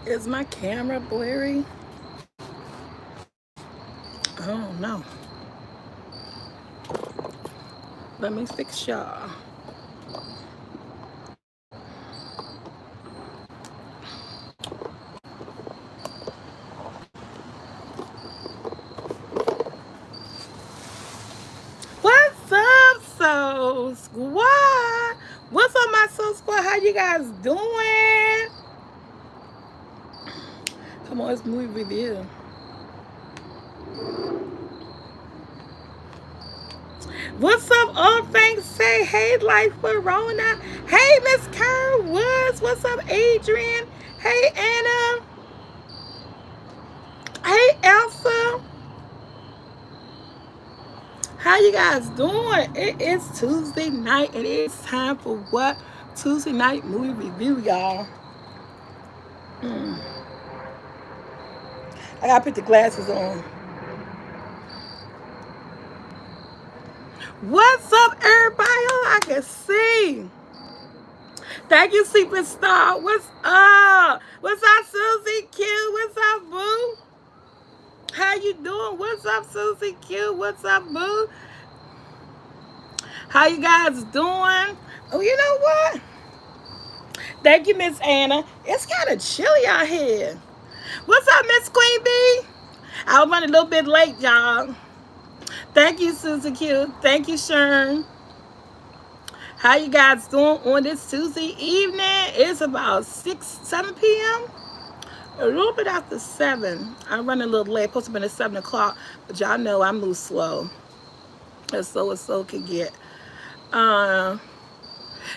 Is my camera blurry? Oh no. Let me fix y'all. What's up, Soul Squad? What's up, my Soul Squad? How you guys doing? Come on, it's movie review. What's up, all things say? Hey, Life Verona. Hey, Miss Karen Woods. What's up, Adrian? Hey, Anna. Hey, Elsa. How you guys doing? It is Tuesday night, and it's time for what? Tuesday night movie review, y'all. I gotta put the glasses on. What's up, everybody? All I can see. Thank you, Superstar. What's up? What's up, Susie Q? What's up, Boo? How you doing? What's up, Susie Q? What's up, Boo? How you guys doing? Oh, you know what? Thank you, Miss Anna. It's kind of chilly out here. What's up, Miss Queen Bee? I was running a little bit late, y'all. Thank you, Susie Q. Thank you, Sharon. How you guys doing on this Tuesday evening? It's about 7 p.m. A little bit after 7. I'm running a little late. Supposed to be at 7 o'clock, but y'all know I move slow. As slow as slow can get. Uh,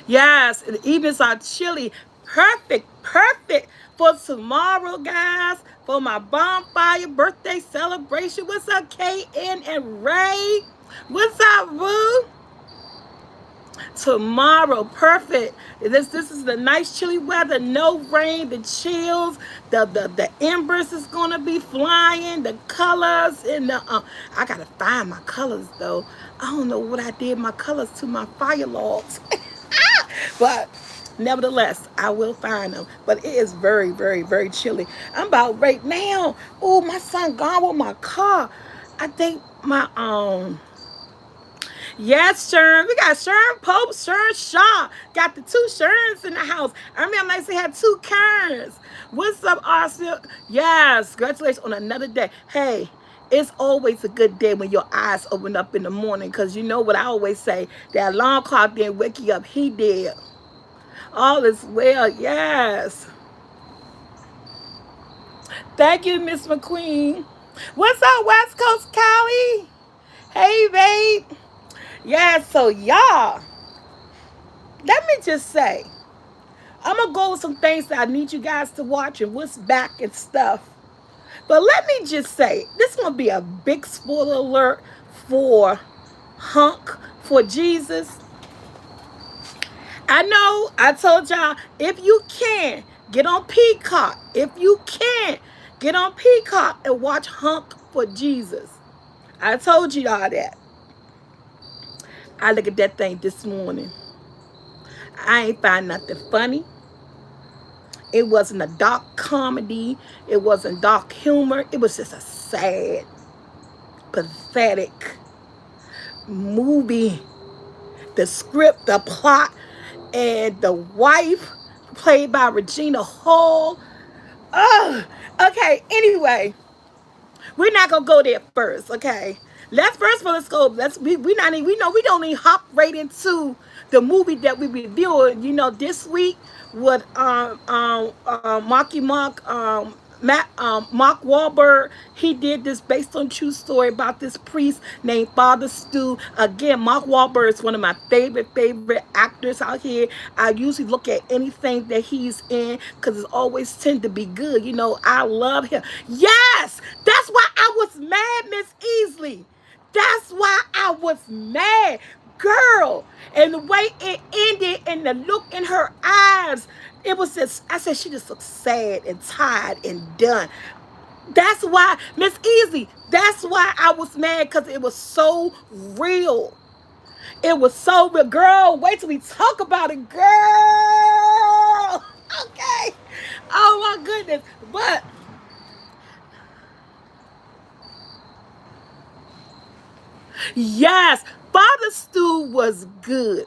yes, the evenings are chilly. Perfect, perfect for tomorrow, guys. For my bonfire birthday celebration. What's up, KN and Ray? What's up, Rue? Tomorrow, perfect. This is the nice chilly weather, no rain, the chills, the embers is gonna be flying, the colors and the I gotta find my colors though. I don't know what I did my colors to my fire logs. But nevertheless, I will find them. But it is very, very, very chilly. I'm about right now. Oh, my son gone with my car. I think my yes, Sherm. We got Sherm Pope, Sherm Shaw. Got the two Sherms in the house. I remember I used to have two Kerns. What's up, Arsenal? Yes, congratulations on another day. Hey, it's always a good day when your eyes open up in the morning because you know what I always say. That alarm clock didn't wake you up. He did. All is well. Yes. Thank you, Miss McQueen. What's up, West Coast Callie? Hey, babe. Yeah, so y'all, let me just say, I'm gonna go with some things that I need you guys to watch and what's back and stuff. But let me just say, this is gonna be a big spoiler alert for Hunk for Jesus. I know I told y'all if you can get on Peacock, if you can get on Peacock and watch Hunk for Jesus. I told you all that. I look at that thing this morning. I ain't find nothing funny. It wasn't a dark comedy. It wasn't dark humor. It was just a sad, pathetic movie. The script, the plot, and the wife, played by Regina Hall. Oh, okay. Anyway, we're not gonna go there first, okay? Let's go. We not even, we know we don't even hop right into the movie that we reviewed. You know, this week with Marky Mark Mark Wahlberg. He did this based on true story about this priest named Father Stu. Again, Mark Wahlberg is one of my favorite actors out here. I usually look at anything that he's in because it always tend to be good. You know, I love him. Yes, that's why I was mad, Miss Easley. That's why I was mad, girl. And the way it ended and the look in her eyes, it was just, I said, she just looked sad and tired and done. That's why, Miss Easy, that's why I was mad because it was so real. It was so real. Girl, wait till we talk about it, girl. Okay. Oh my goodness. But yes, Father Stew was good.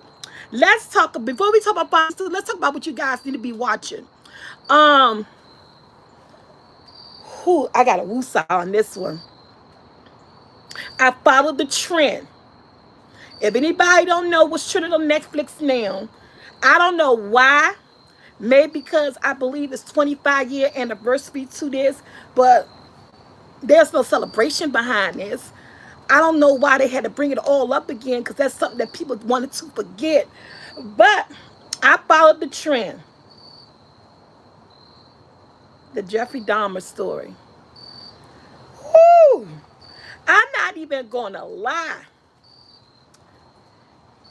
Let's talk before we talk about Father Stew. Let's talk about what you guys need to be watching. Um, who I got a woosah on this one. I followed the trend. If anybody don't know what's trending on Netflix now, I don't know why. Maybe because I believe it's 25-year anniversary to this, but there's no celebration behind this. I don't know why they had to bring it all up again because that's something that people wanted to forget. But I followed the trend. The Jeffrey Dahmer story. Woo! I'm not even gonna lie.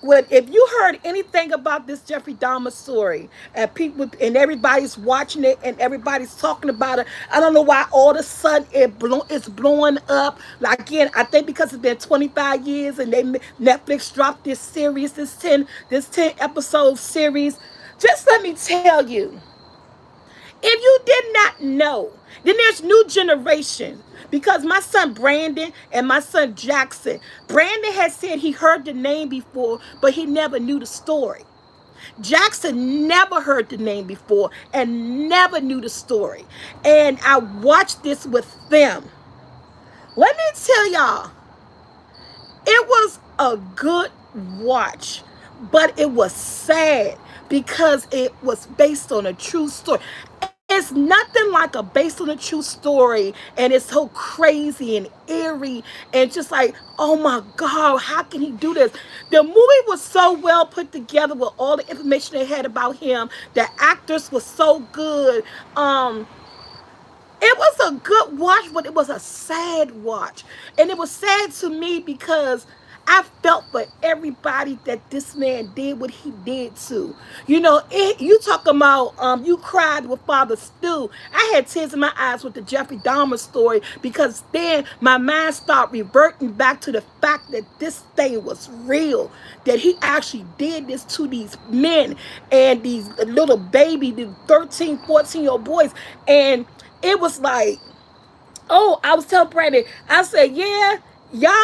Well, if you heard anything about this Jeffrey Dahmer story, and people and everybody's watching it and everybody's talking about it, I don't know why all of a sudden it's blowing up. Like again, I think because it's been 25 years and Netflix dropped this series, this 10 episode series. Just let me tell you, if you did not know, then there's new generation. Because my son Brandon and my son Jackson, Brandon has said he heard the name before, but he never knew the story. Jackson never heard the name before and never knew the story. And I watched this with them. Let me tell y'all, it was a good watch, but it was sad because it was based on a true story. It's nothing like a based on a true story, and it's so crazy and eerie and just like, oh my God, how can he do this? The movie was so well put together with all the information they had about him. The actors were so good. It was a good watch, but it was a sad watch. And it was sad to me because I felt for everybody that this man did what he did to. You talking about you cried with Father Stu. I had tears in my eyes with the Jeffrey Dahmer story because then my mind started reverting back to the fact that this thing was real, that he actually did this to these men and these little baby, the 13, 14-year-old boys. And it was like, oh, I was telling Brandon, I said, yeah, y'all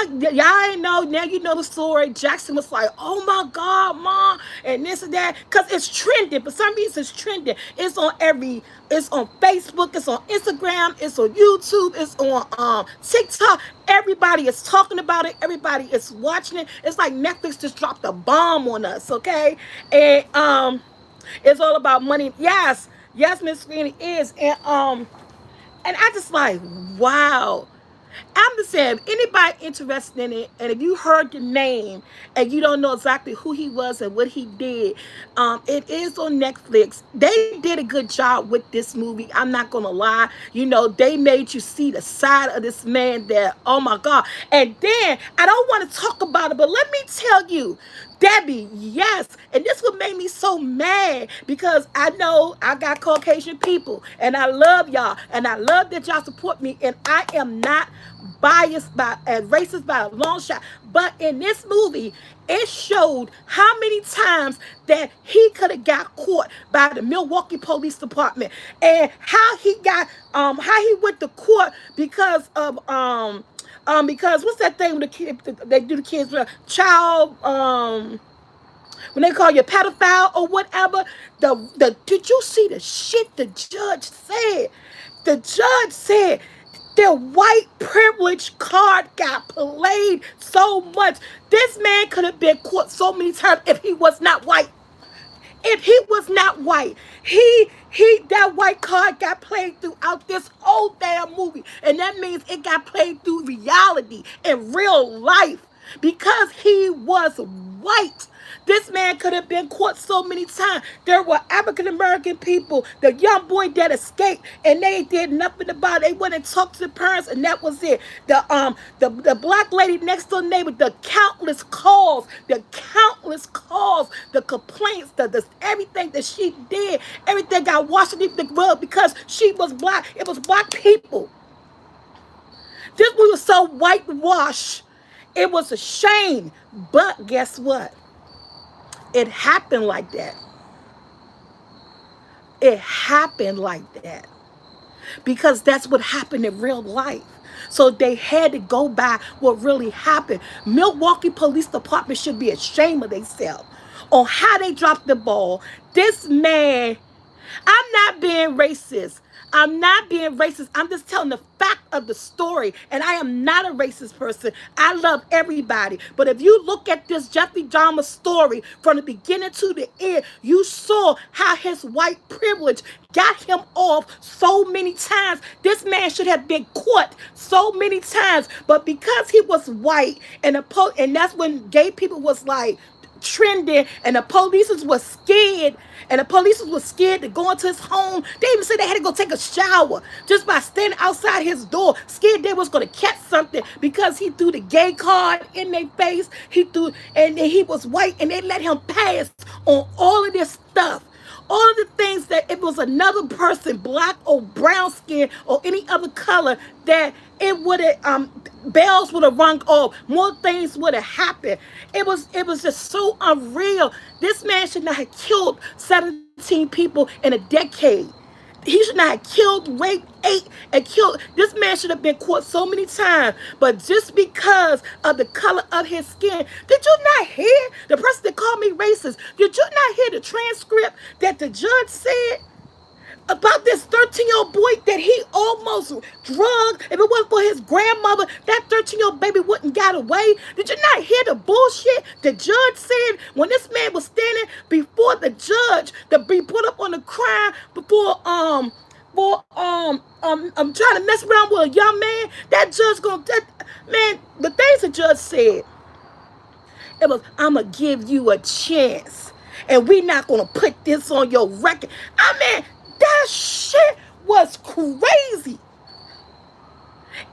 ain't know, now you know the story. Jackson was like, oh my God, Mom, and this and that, because it's trending. For some reason, it's trending. It's on Facebook, it's on Instagram, it's on YouTube, it's on TikTok. Everybody is talking about it. Everybody is watching it. It's like Netflix just dropped a bomb on us, okay? And it's all about money. Yes, Miss Sweeney is. And I just like, wow. I'm just saying, if anybody interested in it, and if you heard the name and you don't know exactly who he was and what he did, it is on Netflix. They did a good job with this movie. I'm not gonna lie. They made you see the side of this man that, oh my God. And then I don't want to talk about it, but let me tell you, Debbie, yes. And this would make me so mad because I know I got Caucasian people and I love y'all and I love that y'all support me, and I am not biased by and racist by a long shot. But in this movie, it showed how many times that he could have got caught by the Milwaukee Police Department, and how he got how he went to court because of because what's that thing with the kid they do the kids with child when they call you pedophile or whatever. Did you see the shit the judge said? The judge said their white privilege card got played so much. This man could have been caught so many times if he was not white. If he was not white, that white card got played throughout this whole damn movie. And that means it got played through reality in real life because he was white. This man could have been caught so many times. There were African American people, the young boy that escaped, and they did nothing about it. They went and talked to the parents, and that was it. The black lady next door neighbor, the countless calls, the complaints, the everything that she did, everything got washed underneath the rug because she was black. It was black people. This movie was so whitewashed. It was a shame. But guess what? It happened like that. It happened like that. because that's what happened in real life. So they had to go by what really happened. Milwaukee Police Department should be ashamed of themselves on how they dropped the ball. This man, I'm not being racist. I'm not being racist. I'm just telling the fact of the story. And I am not a racist person. I love everybody. But if you look at this Jeffrey Dahmer story from the beginning to the end, you saw how his white privilege got him off so many times. This man should have been caught so many times. But because he was white, and that's when gay people was like, trending, and the police was scared, to go into his home. They even said they had to go take a shower just by standing outside his door, scared they was going to catch something because he threw the gay card in their face. He threw, and he was white, and they let him pass on all of this stuff. All of the things that if it was another person, black or brown skin or any other color, that it would have bells would have rung off, more things would have happened. It was just so unreal. This man should not have killed 17 people in a decade. He should not have killed, raped, ate, and killed. This man should have been caught so many times. But just because of the color of his skin, did you not hear the person that called me racist? Did you not hear the transcript that the judge said about this 13-year-old boy that he almost drugged? If it wasn't for his grandmother, that 13-year-old baby wouldn't got away. Did you not hear the bullshit the judge said when this man was standing before the judge to be put up on the crime before I'm trying to mess around with a young man? That judge man, the things the judge said, it was, I'm gonna give you a chance, and we not gonna put this on your record. I mean, that shit was crazy.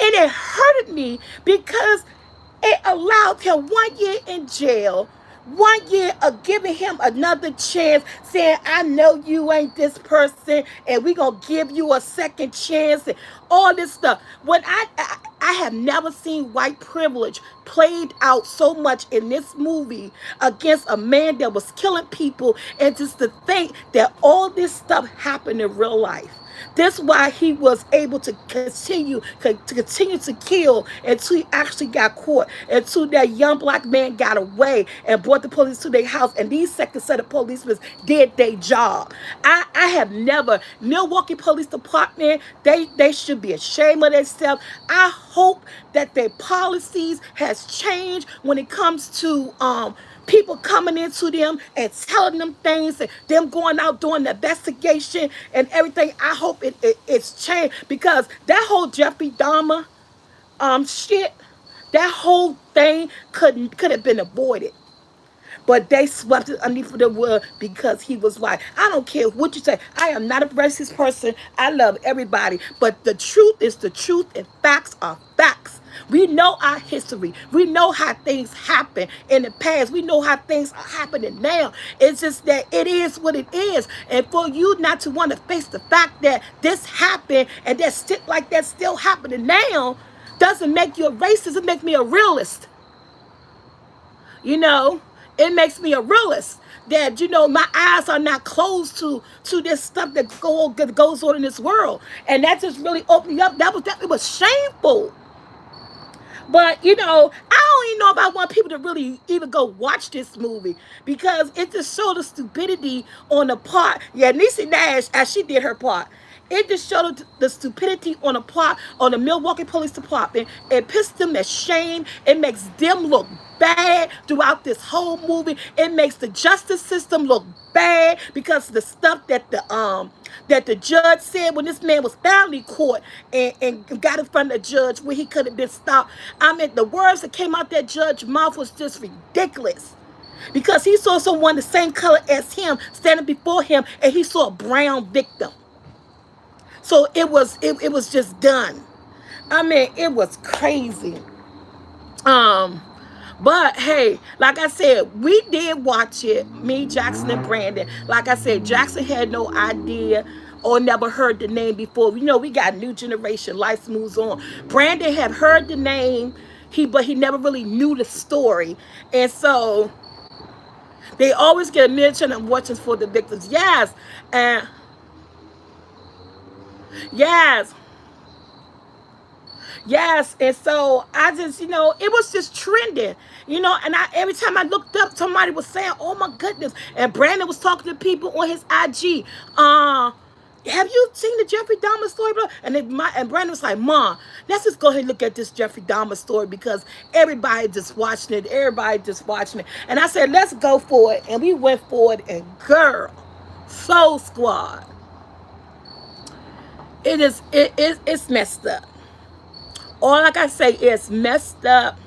And it hurted me because it allowed him 1 year in jail, 1 year of giving him another chance, saying, I know you ain't this person, and we gonna give you a second chance, and all this stuff. When I have never seen white privilege played out so much in this movie against a man that was killing people, and just to think that all this stuff happened in real life. That's why he was able to continue to kill until he actually got caught, until that young black man got away and brought the police to their house, and these second set of policemen did their job. I have never, Milwaukee Police Department, they should be ashamed of themselves. I hope that their policies has changed when it comes to people coming into them and telling them things, and them going out doing the investigation and everything. I hope it's changed, because that whole Jeffrey Dahmer shit, that whole thing could have been avoided. But they swept it underneath the rug because he was white. I don't care what you say. I am not a racist person. I love everybody. But the truth is the truth, and facts are facts. We know our history. We know how things happen in the past. We know how things are happening now. It's just that it is what it is. And for you not to want to face the fact that this happened and that shit like that's still happening now doesn't make you a racist. It makes me a realist. You know, it makes me a realist, that, my eyes are not closed to this stuff that goes on in this world. And that just really opened me up. It was shameful. But, I don't even know if I want people to really even go watch this movie, because it just showed the stupidity on the part. Yeah, Niecy Nash, as she did her part. It just showed the stupidity on the part on the Milwaukee Police Department. It pissed them at shame. It makes them look bad throughout this whole movie. It makes the justice system look bad because of the stuff that the judge said when this man was finally caught and got in front of the judge where he could have been stopped. I mean, the words that came out that judge's mouth was just ridiculous. Because he saw someone the same color as him standing before him, and he saw a brown victim. So it was just done. I mean, it was crazy. But hey, like I said, we did watch it, me, Jackson, and Brandon. Like I said, Jackson had no idea or never heard the name before. We got new generation, life moves on. Brandon had heard the name, but he never really knew the story. And so they always get a mention and watching for the victims. Yes. And Yes. Yes, and so I just, it was just trending, and I every time I looked up, somebody was saying, "Oh my goodness!" And Brandon was talking to people on his IG. Have you seen the Jeffrey Dahmer story, bro? And Brandon was like, "Mom, let's just go ahead and look at this Jeffrey Dahmer story because everybody just watching it, everybody just watching it." And I said, "Let's go for it," and we went for it. And girl, Soul Squad, it's messed up. All I gotta say is messed up.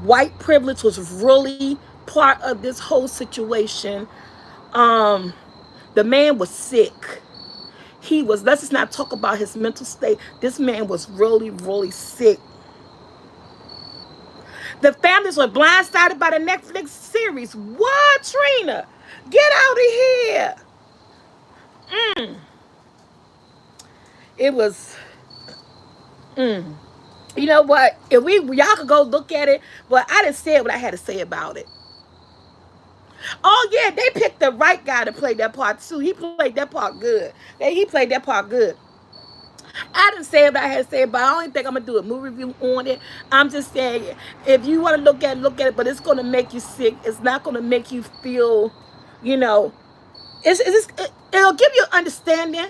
White privilege was really part of this whole situation. Um, the man was sick. He was, let's just not talk about his mental state. This man was really, really sick. The families were blindsided by the Netflix series. What, Trina? Get out of here. Mm. It was, mm. You know what? If y'all could go look at it, but I didn't say what I had to say about it. Oh yeah, they picked the right guy to play that part too. He played that part good. He played that part good. I didn't say what I had to say, but I don't think I'm gonna do a movie review on it. I'm just saying, if you want to look at it, but it's gonna make you sick. It's not gonna make you feel, you know, it'll give you an understanding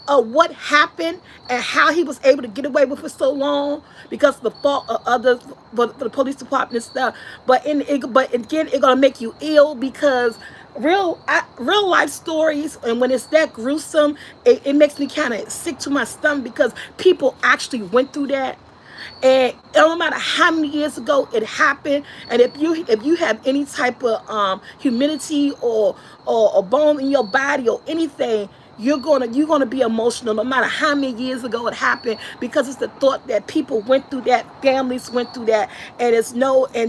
of what happened and how he was able to get away with it for so long because of the fault of others, for the police department and stuff. But again, it's gonna make you ill because real life stories, and when it's that gruesome, it makes me kind of sick to my stomach because people actually went through that. And no matter how many years ago it happened, and if you have any type of humidity or bone in your body or anything, you're gonna be emotional no matter how many years ago it happened, because it's the thought that people went through that, families went through that, and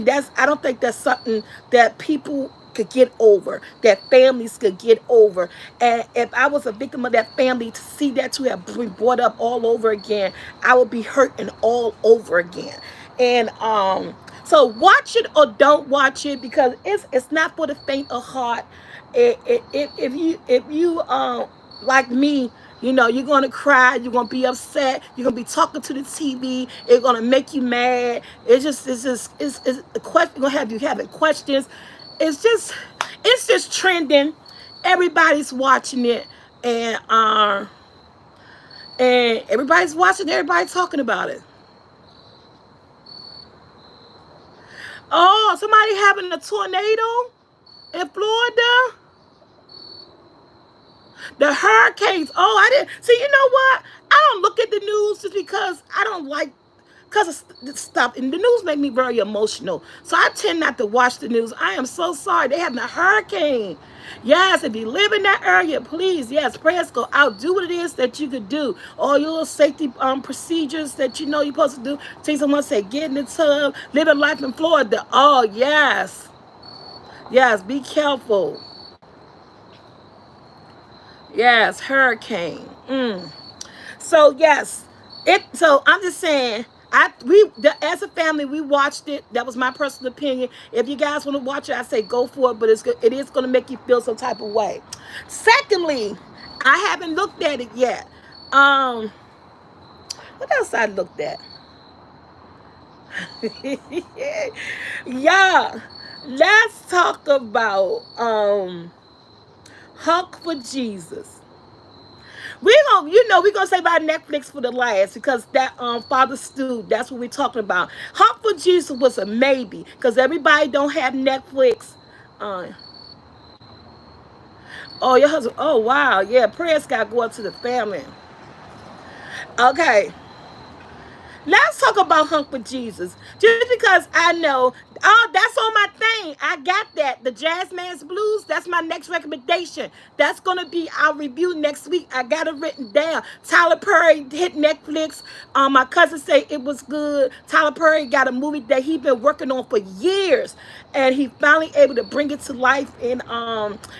that's, I don't think that's something that people could get over, that families could get over. And if I was a victim of that family, to see that to have been brought up all over again, I would be hurting all over again. And so watch it or don't watch it, because it's not for the faint of heart. If you like me, you're gonna cry, you're gonna be upset, you're gonna be talking to the TV, it's gonna make you mad. It's a question, gonna have you having questions. It's just trending. Everybody's watching it, and everybody's watching, everybody talking about it. Oh, somebody having a tornado in Florida. The hurricanes. Oh, I didn't see. You know what? I don't look at the news just because I don't like, because of stuff. And the news make me very emotional, so I tend not to watch the news. I am so sorry. They having a hurricane. Yes, if you live in that area, please, yes, prayers go out. Do what it is that you could do. All your little safety procedures that you're supposed to do. See someone say, get in the tub, living life in Florida. Oh yes, yes. Be careful. Yes, hurricane. So yes, it. So I'm just saying, as a family we watched it. That was my personal opinion. If you guys want to watch it, I say go for it. But it is going to make you feel some type of way. Secondly, I haven't looked at it yet. Um, what else I looked at? Yeah, let's talk about Hunk for Jesus. We're gonna say about Netflix for the last, because that Father Stew, that's what we're talking about. Hope for Jesus was a maybe, because everybody don't have Netflix. Uh, oh, your husband. Oh wow, yeah. Prayers got to go up to the family. Okay, let's talk about Hunk for Jesus. Just because I know, oh, that's on my thing. I got that. The Jazzman's Blues, that's my next recommendation. That's going to be our review next week. I got it written down. Tyler Perry hit Netflix. My cousin said it was good. Tyler Perry got a movie that he been working on for years, and he finally able to bring it to life. And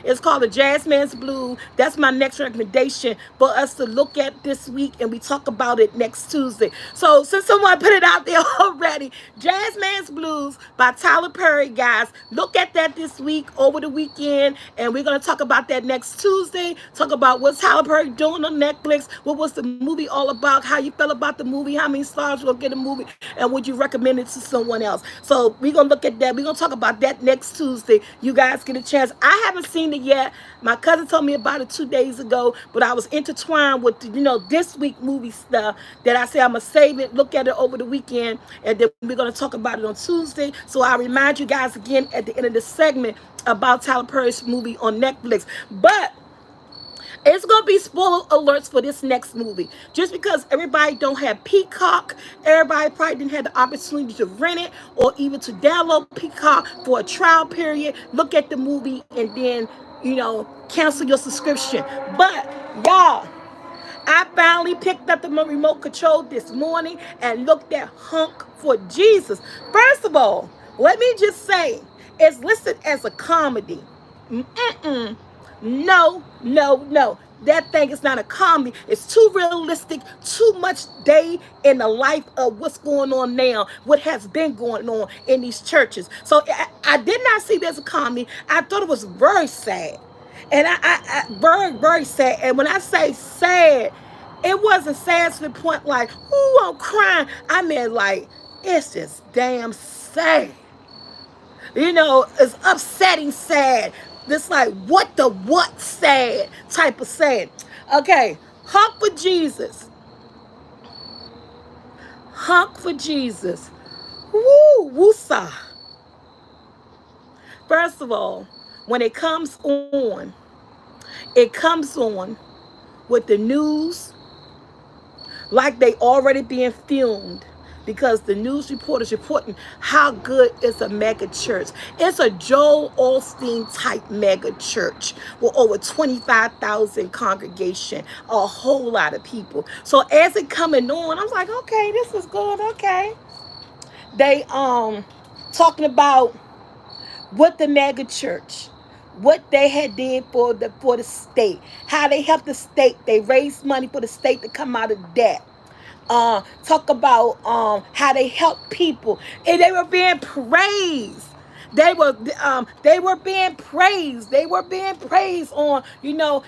it's called The Jazzman's Blues. That's my next recommendation for us to look at this week, and we talk about it next Tuesday. So since someone put it out there already, Jazzman's Blues by Tyler Perry, guys. Look at that this week, over the weekend, and we're going to talk about that next Tuesday. Talk about what Tyler Perry doing on Netflix. What was the movie all about? How you felt about the movie? How many stars will get a movie? And would you recommend it to someone else? So we're going to look at that. We're going to talk about that next Tuesday. You guys get a chance. I haven't seen it yet. My cousin told me about it 2 days ago, but I was intertwined with, this week movie stuff that I said I'm going to save it, look at it over the weekend, and then we're going to talk about it on Tuesday. So I remind you guys again at the end of the segment about Tyler Perry's movie on Netflix. But it's going to be spoiler alerts for this next movie. Just because everybody don't have Peacock, everybody probably didn't have the opportunity to rent it or even to download Peacock for a trial period. Look at the movie and then, cancel your subscription. But, y'all, I finally picked up the remote control this morning and looked at Hunk for Jesus. First of all, let me just say, it's listed as a comedy. No, no, no. That thing is not a comedy. It's too realistic, too much day in the life of what's going on now, what has been going on in these churches. So I did not see it as a comedy. I thought it was very sad. And I very, very sad. And when I say sad, it wasn't sad to the point like, ooh, I'm crying. I mean, like, it's just damn sad. It's upsetting sad. This like, what sad type of sad. Okay, Hunk for Jesus. Hunk for Jesus. Woo, woosah. First of all, when it comes on with the news like they already being filmed, because the news reporters reporting how good is a mega church. It's a Joel Osteen type mega church with over 25,000 congregation, a whole lot of people. So as it coming on, I was like, okay, this is good. Okay, they talking about what the mega church, what they had did for the state, how they helped the state. They raised money for the state to come out of debt. Talk about how they help people, and they were being praised. They were being praised. They were being praised on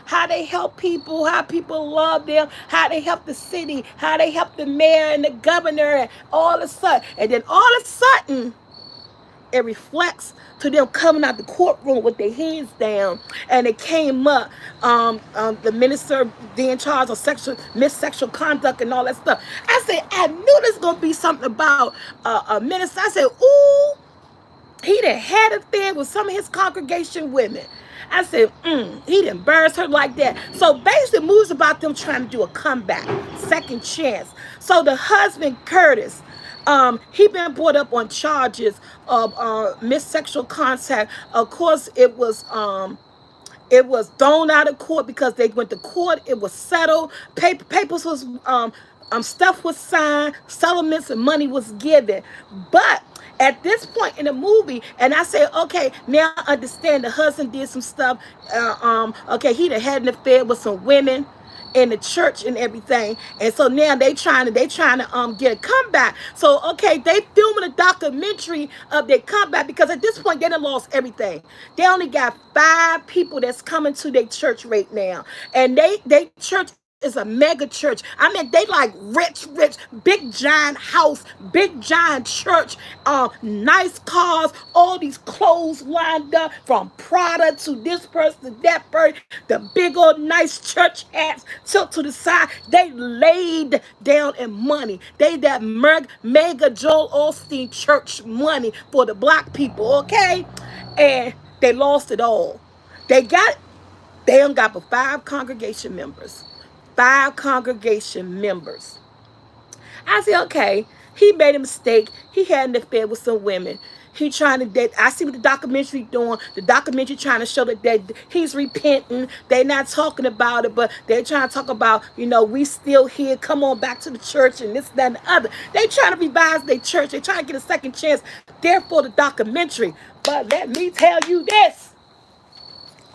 how they help people, how people love them, how they help the city, how they help the mayor and the governor, and all of a sudden, it reflects to them coming out the courtroom with their heads down, and it came up, the minister being charged of sexual conduct and all that stuff. I said, I knew there's gonna be something about a minister. I said, ooh, he done had an affair with some of his congregation women. I said, he done embarrassed her like that. So basically, the movie's about them trying to do a comeback, second chance. So the husband, Curtis, he been brought up on charges of sexual contact. Of course, it was thrown out of court because they went to court. It was settled. Papers was stuff was signed. Settlements and money was given. But at this point in the movie, and I say, okay, now I understand the husband did some stuff. Okay, he done had an affair with some women in the church and everything, and so now they trying to get a comeback. So okay, they filming a documentary of their comeback, because at this point they done lost everything. They only got 5 people that's coming to their church right now, and they church is a mega church. I mean, they like rich, big giant house, big giant church, nice cars, all these clothes lined up from Prada to this person to that person, the big old nice church hats tilt to the side. They laid down in money. They that mega Joel Osteen church money for the black people, okay? And they lost it all. They don't got but 5 congregation members. 5 congregation members. I said, okay, he made a mistake. He had an affair with some women. He trying to date. I see what the documentary doing. The documentary trying to show that he's repenting. They're not talking about it, but they're trying to talk about, we still here. Come on back to the church and this, that, and the other. They trying to revise their church. They trying to get a second chance. Therefore, the documentary. But let me tell you this.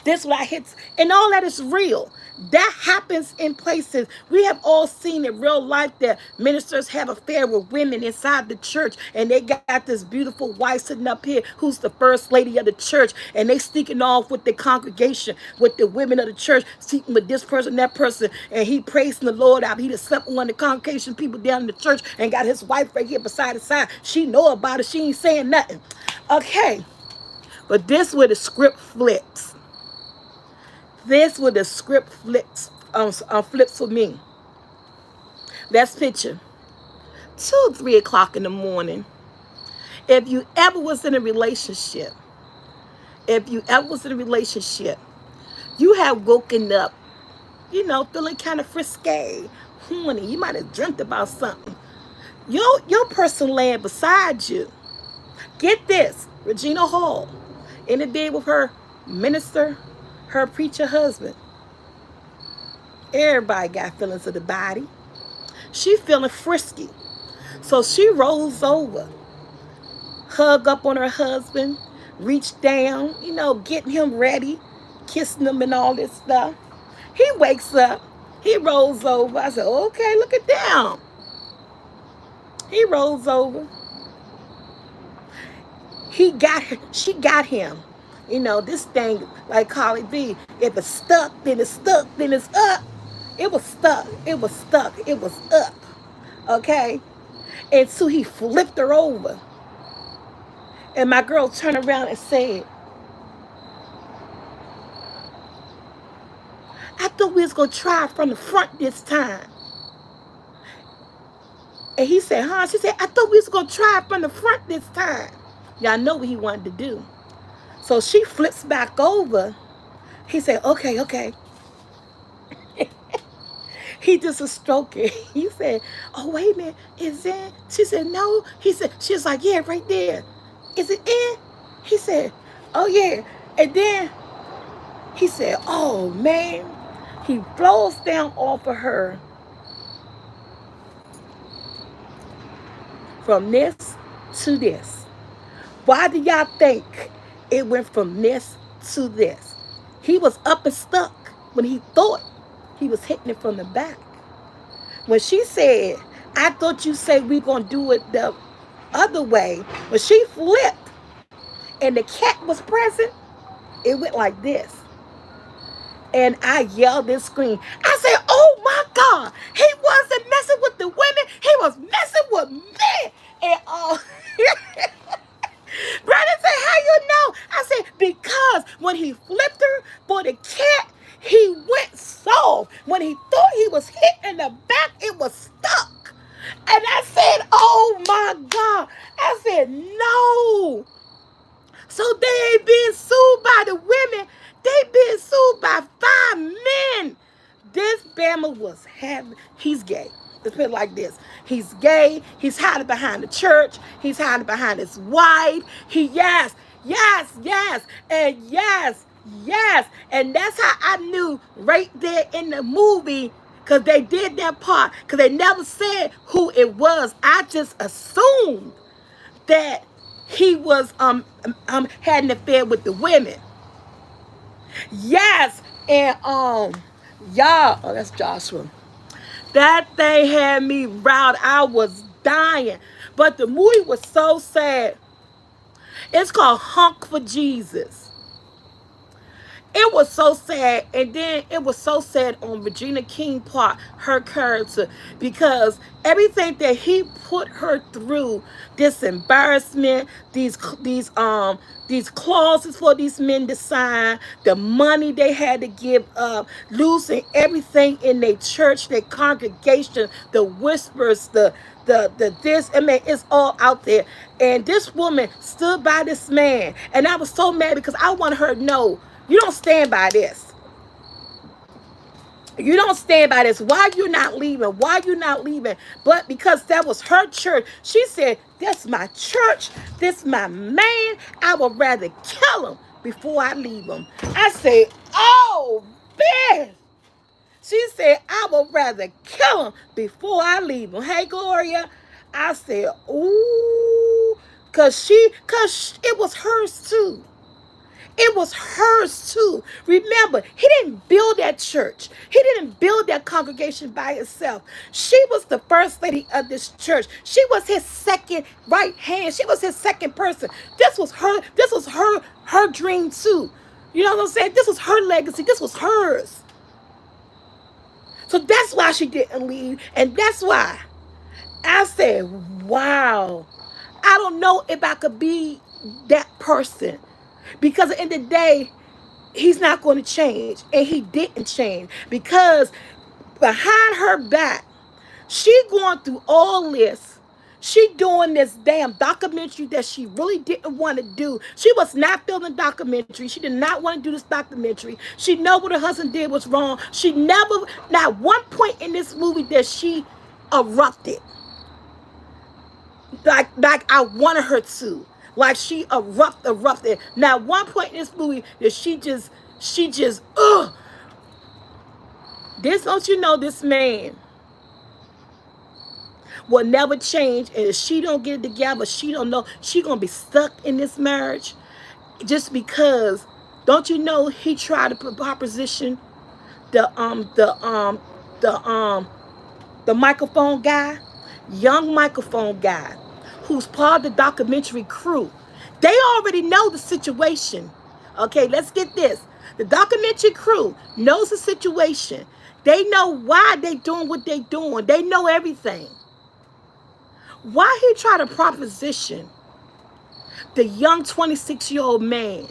This what I hit, and all that is real. That happens in places. We have all seen in real life that ministers have affair with women inside the church, and they got this beautiful wife sitting up here who's the first lady of the church, and they sneaking off with the congregation, with the women of the church, sleeping with this person, that person, and he praising the Lord out. He just slept with one of the congregation people down in the church and got his wife right here beside his side. She know about it. She ain't saying nothing. Okay, but this where the script flips. This where the script flips for me. That's picture 2, 3 o'clock in the morning. If you ever was in a relationship, you have woken up, feeling kind of frisky, horny. You might have dreamt about something. Your person laying beside you. Get this, Regina Hall, in the bed with her minister, her preacher husband. Everybody got feelings of the body. She feeling frisky. So she rolls over, hug up on her husband, reach down, getting him ready, kissing him and all this stuff. He wakes up. He rolls over. I said, okay, look at down. He rolls over. She got him. This thing, like Carly B, if it's stuck, then it's stuck, then it's up. It was stuck. It was stuck. It was up. Okay? And so he flipped her over. And my girl turned around and said, I thought we was going to try from the front this time. And he said, huh? She said, I thought we was going to try from the front this time. Y'all know what he wanted to do. So she flips back over. He said, okay. He just was stroking. He said, oh, wait a minute. Is it? She said, no. He said, she was like, yeah, right there. Is it in? He said, oh, yeah. And then he said, oh, man. He flows down off of her from this to this. Why do y'all think it went from this to this? He was up and stuck when he thought he was hitting it from the back. When she said, I thought you said we're going to do it the other way, when she flipped and the cat was present, it went like this. And I yelled and screamed. I said, oh my God, he wasn't messing with the women, he was messing with me. And Brandon said, how you know? I said, because when he flipped her for the cat, he went soft. When he thought he was hit in the back, it was stuck. And I said, oh my God. I said, no. So they ain't being sued by the women. They being sued by 5 men. This Bama was having, he's gay. Let's put it like this. He's gay. He's hiding behind the church. He's hiding behind his wife. Yes. And that's how I knew right there in the movie, because they did that part, because they never said who it was. I just assumed that he was had an affair with the women. Yes. And y'all, oh, that's Joshua. That thing had me riled. I was dying. But the movie was so sad. It's called Honk for Jesus. It was so sad. And then it was so sad on Regina King's part, her character, because everything that he put her through, this embarrassment, these clauses for these men to sign, the money they had to give up, losing everything in their church, their congregation, the whispers, the this, I mean, it's all out there. And this woman stood by this man. And I was so mad because I wanted her to know, you don't stand by this. You don't stand by this. Why you not leaving? Why you not leaving? But because that was her church, she said, that's my church. This my man. I would rather kill him before I leave him. I said, oh, bitch. She said, I would rather kill him before I leave him. Hey, Gloria. I said, ooh, because it was hers too. It was hers too. Remember, he didn't build that church. He didn't build that congregation by himself. She was the first lady of this church. She was his second right hand. She was his second person. This was her. This was her dream too. You know what I'm saying? This was her legacy. This was hers. So that's why she didn't leave, and that's why I said, "Wow, I don't know if I could be that person." Because at the end of the day, he's not going to change. And he didn't change. Because behind her back, she going through all this. She doing this damn documentary that she really didn't want to do. She was not filming documentary. She did not want to do this documentary. She know what her husband did was wrong. She never, not one point in this movie that she erupted like I wanted her to. Like she erupted. Now one point in this movie that she just this, don't you know, this man will never change, and if she don't get it together, she don't know she gonna be stuck in this marriage just because, don't you know, he tried to proposition the the the microphone guy, young microphone guy, who's part of the documentary crew. They already know the situation. Okay, let's get this. The documentary crew knows the situation. They know why they doing what they doing. They know everything. Why he try to proposition the young 26-year-old man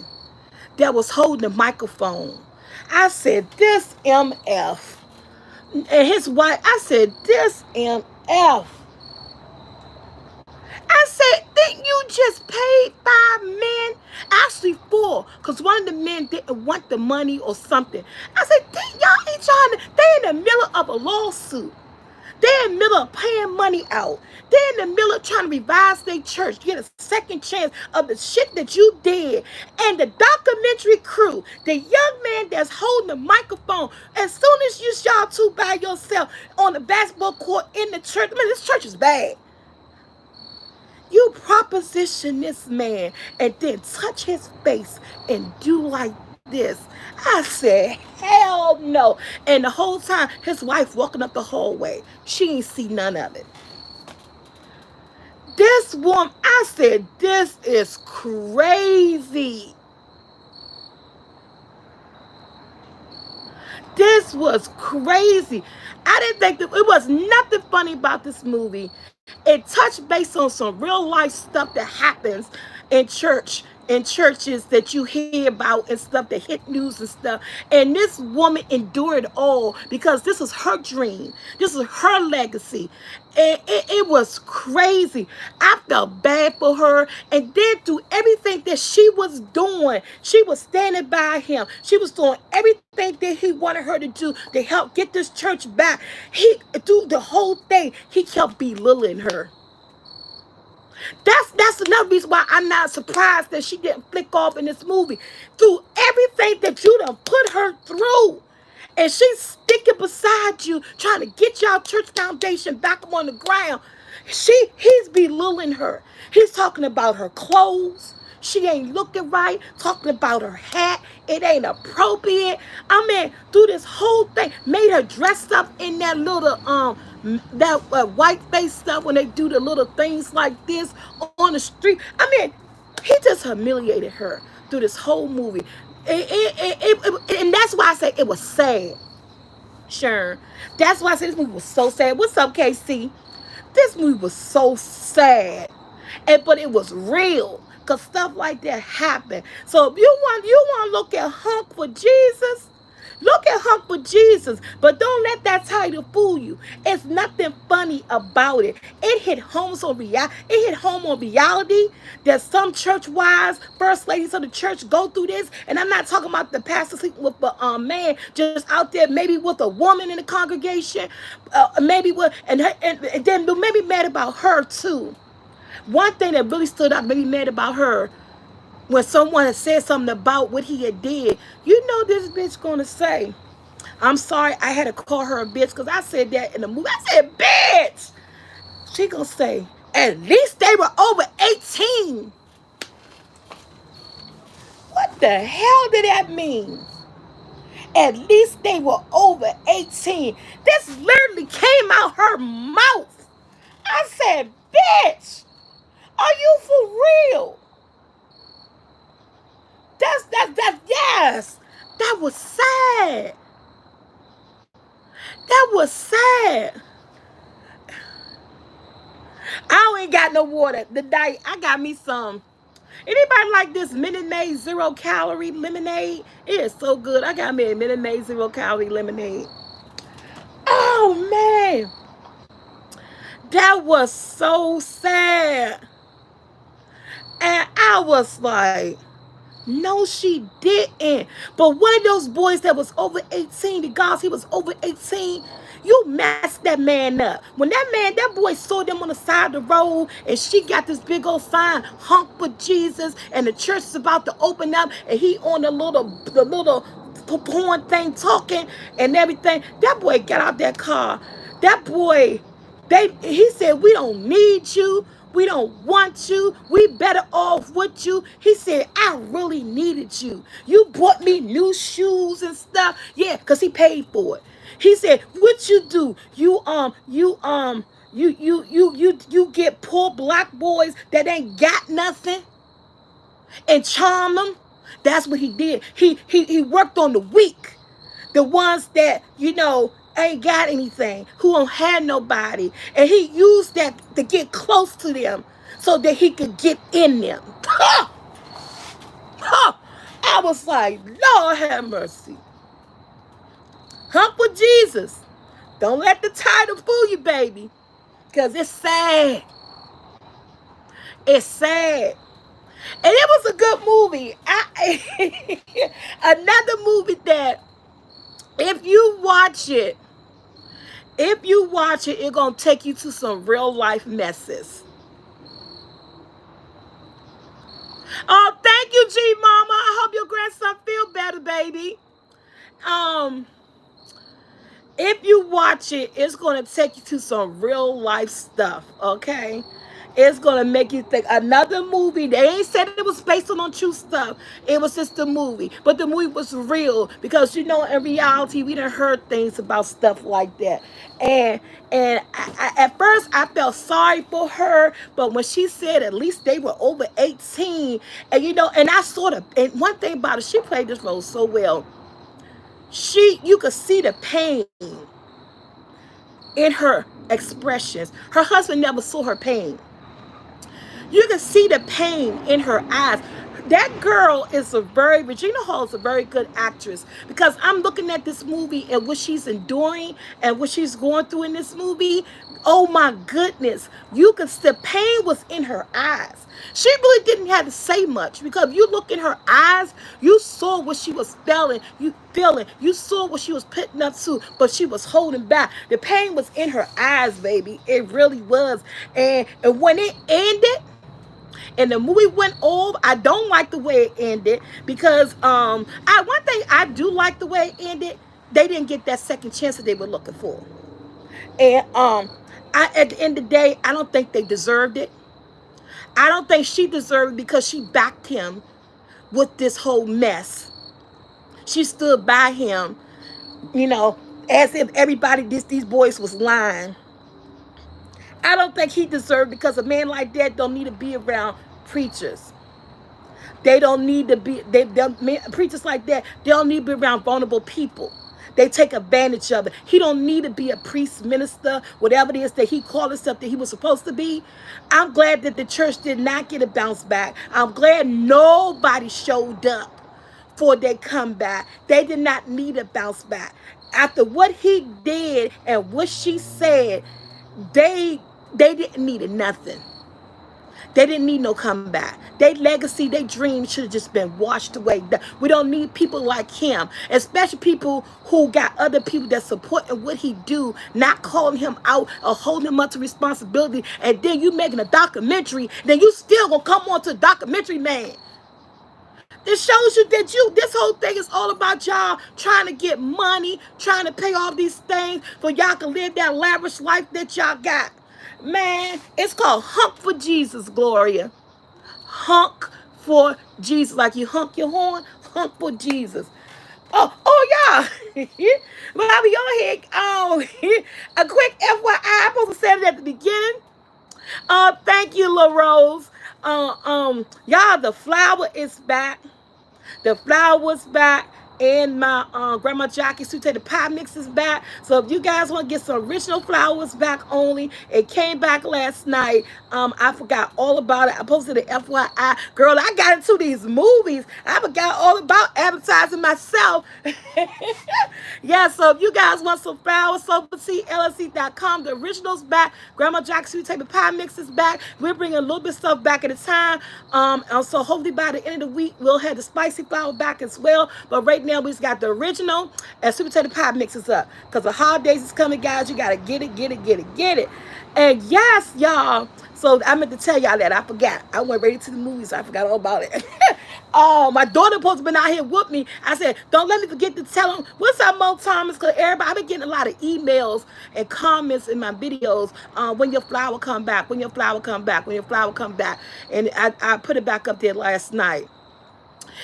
that was holding the microphone? I said, this MF. And his wife, I said, this MF. I said, didn't you just pay 5 men? Actually 4, because one of the men didn't want the money or something. I said, didn't y'all ain't trying to, they in the middle of a lawsuit. They're in the middle of paying money out. They're in the middle of trying to revise their church, get a second chance of the shit that you did. And the documentary crew, the young man that's holding the microphone, as soon as you y'all two by yourself on the basketball court in the church, man, this church is bad. You proposition this man and then touch his face and do like this. I said, hell no. And the whole time, his wife walking up the hallway, she ain't see none of it. This woman, I said, this is crazy. This was crazy. I didn't think that, it was nothing funny about this movie. It touched base on some real life stuff that happens in churches that you hear about and stuff that hit news and stuff. And this woman endured it all because this was her dream. This was her legacy. And it was crazy. I felt bad for her. And then through everything that she was doing, she was standing by him. She was doing everything that he wanted her to do to help get this church back. Through the whole thing, he kept belittling her. That's another reason why I'm not surprised that she didn't flick off in this movie. Through everything that you done put her through. And she's sticking beside you, trying to get y'all church foundation back up on the ground. He's belittling her. He's talking about her clothes. She ain't looking right. Talking about her hat. It ain't appropriate. I mean, through this whole thing, made her dressed up in that little white face stuff when they do the little things like this on the street. I mean, he just humiliated her through this whole movie. And that's why I say it was sad. Sure. That's why I said this movie was so sad. What's up, KC? This movie was so sad. But it was real. Because stuff like that happened. So if you want to look at Hunk for Jesus, look at Hunk for Jesus. But don't let that title fool you. It's nothing funny about it. It hit home on reality. It hit home on reality that some church wives, first ladies of the church go through this. And I'm not talking about the pastor sleeping with a man just out there, maybe with a woman in the congregation, maybe with and then maybe mad about her too. One thing that really stood out, made me mad about her, when someone had said something about what he had did, you know this bitch gonna say, I'm sorry I had to call her a bitch because I said that in the movie. I said, bitch! She gonna say, at least they were over 18. What What the hell did that mean? At least they were over 18. This literally came out her mouth. I said, bitch, are you for real? Yes. That was sad. That was sad. I ain't got no water. The diet, I got me some. Anybody like this Minute Maid 0 calorie lemonade? It is so good. I got me a Minute Maid 0 calorie lemonade. Oh man, that was so sad. And I was like, no, she didn't. But one of those boys that was over 18, the guys, he was over 18. You messed that man up. When that boy saw them on the side of the road and she got this big old sign, hunk for Jesus, and the church is about to open up and he on the little porn thing talking and everything. That boy got out that car. That boy, he said, we don't need you. We don't want you. We better off with you. He said, I really needed you. You bought me new shoes and stuff. Yeah, because he paid for it. He said, what you do? You get poor black boys that ain't got nothing and charm them. That's what he did. He worked on the weak. The ones that, ain't got anything, who don't have nobody. And he used that to get close to them so that he could get in them. I was like, Lord have mercy. Hump with Jesus. Don't let the title fool you, baby. Because it's sad. It's sad. And it was a good movie. Another movie that if you watch it, it's going to take you to some real life messes. Oh, thank you, G Mama. I hope your grandson feel better, baby. If you watch it, it's going to take you to some real life stuff, okay? It's going to make you think. Another movie, they ain't said it was based on true stuff. It was just a movie. But the movie was real because, in reality, we done heard things about stuff like that. And at first, I felt sorry for her. But when she said at least they were over 18, and I sort of, and one thing about it, she played this role so well. You could see the pain in her expressions. Her husband never saw her pain. You can see the pain in her eyes. That girl Regina Hall is a very good actress because I'm looking at this movie and what she's enduring and what she's going through in this movie. Oh my goodness. The pain was in her eyes. She really didn't have to say much because if you look in her eyes, you saw what she was feeling. You saw what she was putting up to, but she was holding back. The pain was in her eyes, baby. It really was. And when it ended, and the movie went off, I don't like the way it ended because one thing I do like the way it ended, they didn't get that second chance that they were looking for. And at the end of the day, I don't think they deserved it. I don't think she deserved it because she backed him with this whole mess. She stood by him, as if everybody, these boys was lying. I don't think he deserved because a man like that don't need to be around preachers. They don't need to be, preachers like that, they don't need to be around vulnerable people. They take advantage of it. He don't need to be a priest, minister, whatever it is that he called himself that he was supposed to be. I'm glad that the church did not get a bounce back. I'm glad nobody showed up for their comeback. They did not need a bounce back. After what he did and what she said, they didn't need nothing. They didn't need no comeback. Their legacy, their dreams should have just been washed away. We don't need people like him, especially people who got other people that supporting what he do, not calling him out or holding him up to responsibility. And then you making a documentary, then you still gonna come on to the documentary, man. It shows you that this whole thing is all about y'all trying to get money, trying to pay off these things for y'all can live that lavish life that y'all got. Man, it's called Hunk for Jesus, Gloria. Hunk for Jesus. Like you honk your horn, honk for Jesus. Oh, yeah. While we on here, a quick FYI, I'm supposed to say it at the beginning. Thank you, La Rose. Y'all, the flour is back. The flour was back. And my Grandma Jackie Sute the pie mix is back. So if you guys want to get some original flowers back only, it came back last night. I forgot all about it. I posted an FYI. Girl, I got into these movies. I forgot all about advertising myself. Yeah, so if you guys want some flowers, soulfultlc.com. The original's back. Grandma Jack's Sweet Table Pie Mix is back. We're bringing a little bit of stuff back at a time. So hopefully by the end of the week, we'll have the spicy flour back as well. But right now, we just got the original and Sweet Potato Pie Mixes up. Because the holidays is coming, guys. You got to get it, get it, get it, get it. And yes, y'all. So I meant to tell y'all that. I forgot. I went right to the movies. So I forgot all about it. Oh, my daughter supposed to been out here with me. I said, don't let me forget to tell them what's up, Mo Thomas, because everybody, I've been getting a lot of emails and comments in my videos. When your flower come back, when your flower come back, when your flower come back. And I put it back up there last night.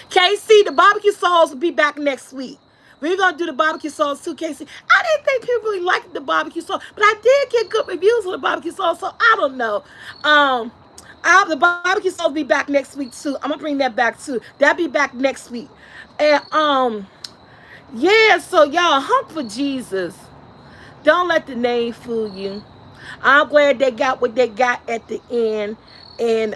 KC, the barbecue sauce will be back next week. We're going to do the barbecue sauce too, KC. I didn't think people really liked the barbecue sauce, but I did get good reviews on the barbecue sauce, so I don't know. The barbecue sauce will be back next week too. I'm going to bring that back too. That'll be back next week. And, yeah, so y'all, hump for Jesus. Don't let the name fool you. I'm glad they got what they got at the end. And,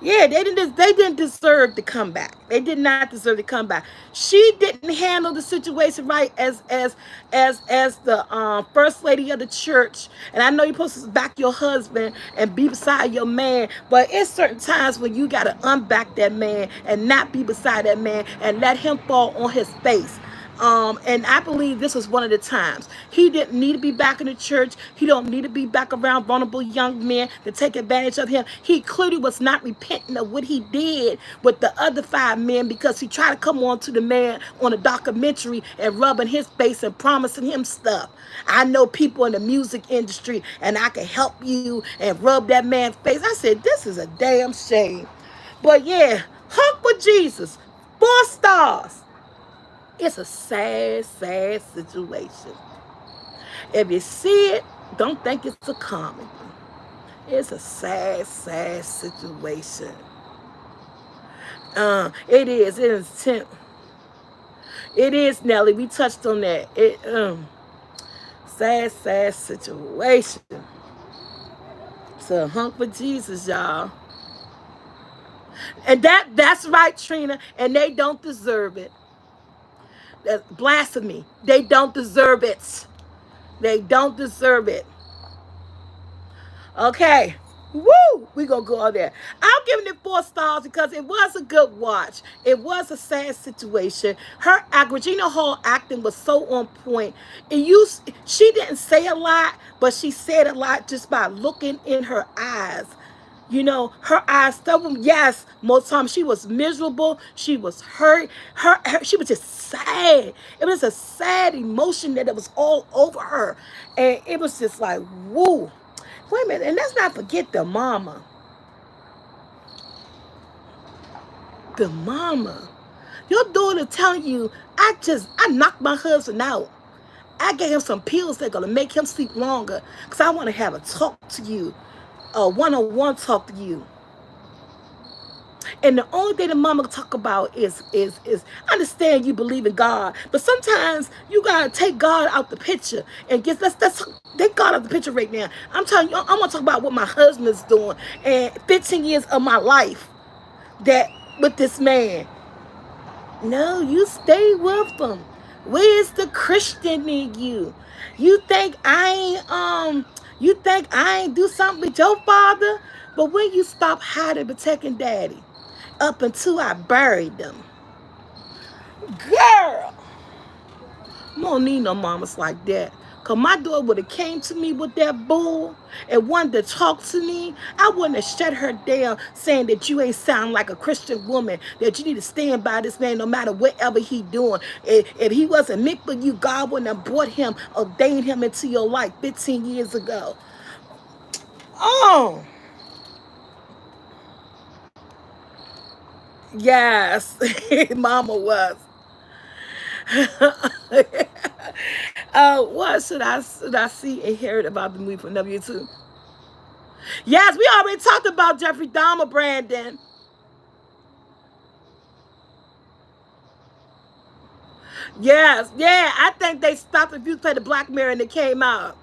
yeah, they didn't deserve to come back. They did not deserve to come back. She didn't handle the situation right as the first lady of the church. And I know you're supposed to back your husband and be beside your man, but it's certain times when you gotta unback that man and not be beside that man and let him fall on his face. And I believe this was one of the times. He didn't need to be back in the church. He don't need to be back around vulnerable young men to take advantage of him. He clearly was not repenting of what he did with the other 5 men because he tried to come on to the man on a documentary and rubbing his face and promising him stuff. I know people in the music industry and I can help you and rub that man's face. I said, this is a damn shame. But yeah, hunk with Jesus. 4 stars. It's a sad, sad situation. If you see it, don't think it's a comedy. It's a sad, sad situation. It is. It is. It is, Nelly. We touched on that. Sad, sad situation. So hunk for Jesus, y'all. And that's right, Trina. And they don't deserve it. That's blasphemy. They don't deserve it. They don't deserve it. Okay. Woo! We gonna go on there. I'm giving it 4 stars because it was a good watch. It was a sad situation. Her Regina Hall acting was so on point. She didn't say a lot, but she said a lot just by looking in her eyes. You know, her eyes, yes, most times she was miserable. She was hurt. She was just sad. It was a sad emotion that it was all over her. And it was just like, woo. Wait a minute. And let's not forget the mama. The mama. Your daughter telling you, I knocked my husband out. I gave him some pills that are going to make him sleep longer because I want to have a talk to you. A one-on-one talk to you. And the only thing the mama talk about is I understand you believe in God, but sometimes you gotta take God out the picture and let's take God out the picture right now. I'm telling you, I want to talk about what my husband's doing and 15 years of my life that with this man. No, you stay with him. Where's the Christian in you? You think I ain't do something with your father? But when you stop hiding, protecting daddy, up until I buried them. Girl, I don't need no mamas like that. Because my daughter would have came to me with that bull and wanted to talk to me. I wouldn't have shut her down saying that you ain't sound like a Christian woman, that you need to stand by this man no matter whatever he doing. If he wasn't meant for you, God wouldn't have brought him, ordained him into your life 15 years ago. Oh. Yes, Mama was. What should I see and hear about the movie from W2? Yes, we already talked about Jeffrey Dahmer, Brandon. Yes, yeah. I think they stopped if you play the Black Mirror and it came out.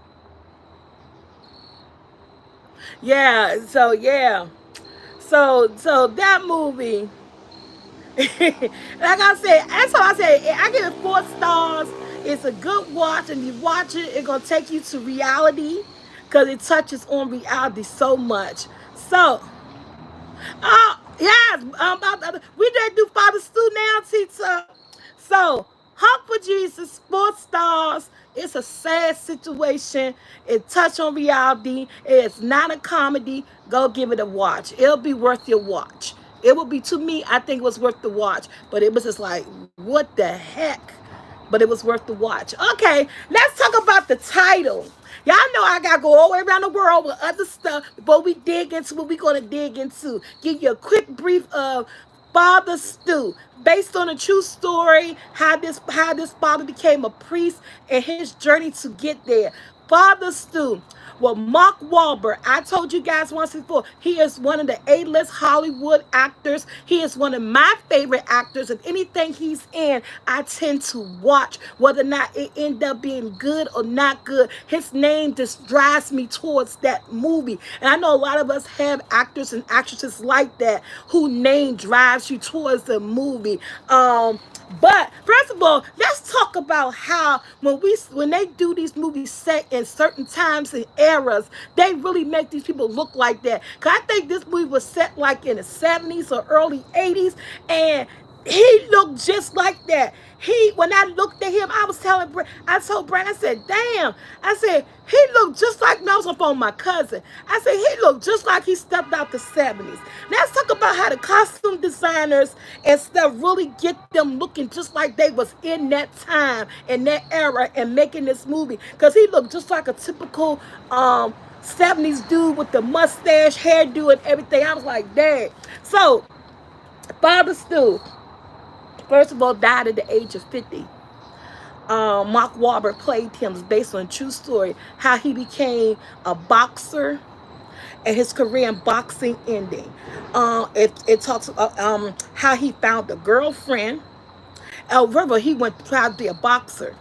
Yeah, so yeah. So that movie, like I said, that's how I say I give it 4 stars. It's a good watch, and you watch it, it's gonna take you to reality because it touches on reality so much. So yes, we did do Father Stu now, Tita. So, Hump for Jesus, 4 stars. It's a sad situation. It touch on reality. It's not a comedy. Go give it a watch. It'll be worth your watch. It will be, to me, I think it was worth the watch. But it was just like, what the heck? But it was worth the watch. Okay, let's talk about the title. Y'all know I gotta go all the way around the world with other stuff before we dig into what we're gonna dig into. Give you a quick brief of Father Stu, based on a true story, how this father became a priest and his journey to get there. Father Stu. Well, Mark Wahlberg, I told you guys once before, he is one of the A-list Hollywood actors. He is one of my favorite actors. And anything he's in, I tend to watch, whether or not it end up being good or not good. His name just drives me towards that movie. And I know a lot of us have actors and actresses like that who name drives you towards the movie. But first of all, let's talk about how when they do these movies set in certain times and eras, they really make these people look like that. Cause I think this movie was set like in the 70s or early 80s, and he looked just like that. When I looked at him, I told Brent, I said, damn. I said, he looked just like, no, I was on the phone with my cousin. I said, he looked just like he stepped out the 70s. Let's talk about how the costume designers and stuff really get them looking just like they was in that time, in that era, and making this movie. Because he looked just like a typical 70s dude with the mustache, hairdo, and everything. I was like, dang. So, Father Stu, first of all, died at the age of 50. Mark Wahlberg played him. It's based on a true story, how he became a boxer and his career in boxing ending. It talks about how he found a girlfriend. However, he went proud to be a boxer.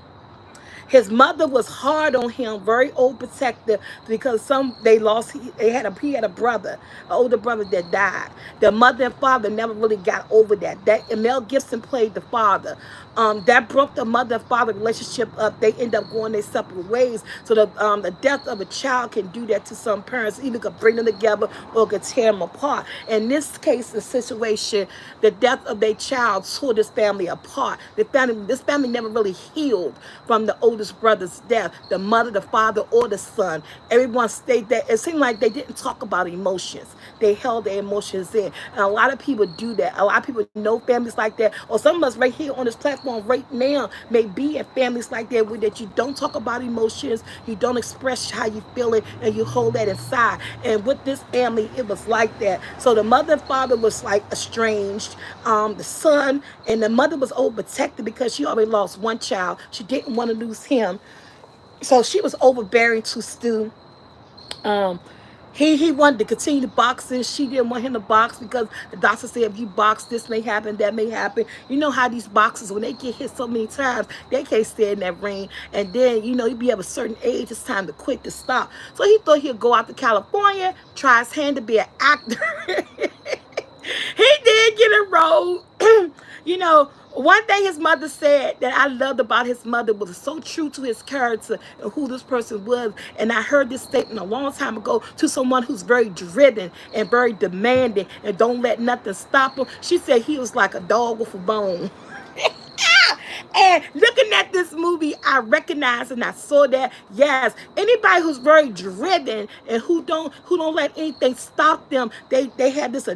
His mother was hard on him, very overprotective, because they lost. He had a brother, an older brother that died. The mother and father never really got over that. And Mel Gibson played the father. That broke the mother and father relationship up. They end up going their separate ways. So the death of a child can do that to some parents. Either could bring them together or could tear them apart. In this case, the situation, the death of their child tore this family apart. This family never really healed from the oldest brother's death. The mother, the father, or the son. Everyone stayed there. It seemed like they didn't talk about emotions. They held their emotions in. And a lot of people do that. A lot of people know families like that. Or some of us right here on this platform right now may be in families like that, where that you don't talk about emotions, you don't express how you feel it, and you hold that inside. And with this family, it was like that. So the mother and father was like estranged. The son and the mother was overprotected because she already lost one child. She didn't want to lose him. So she was overbearing to Stu. Um, he wanted to continue boxing. She didn't want him to box because the doctor said if you box, this may happen, that may happen. You know how these boxers, when they get hit so many times, they can't stay in that ring. And then, you be of a certain age, it's time to quit, to stop. So he thought he'd go out to California, try his hand to be an actor. He did get a role. One thing his mother said that I loved about his mother was so true to his character and who this person was. And I heard this statement a long time ago to someone who's very driven and very demanding and don't let nothing stop him. She said he was like a dog with a bone. And looking at this movie, I recognized and I saw that, yes, anybody who's very driven and who don't let anything stop them, they have this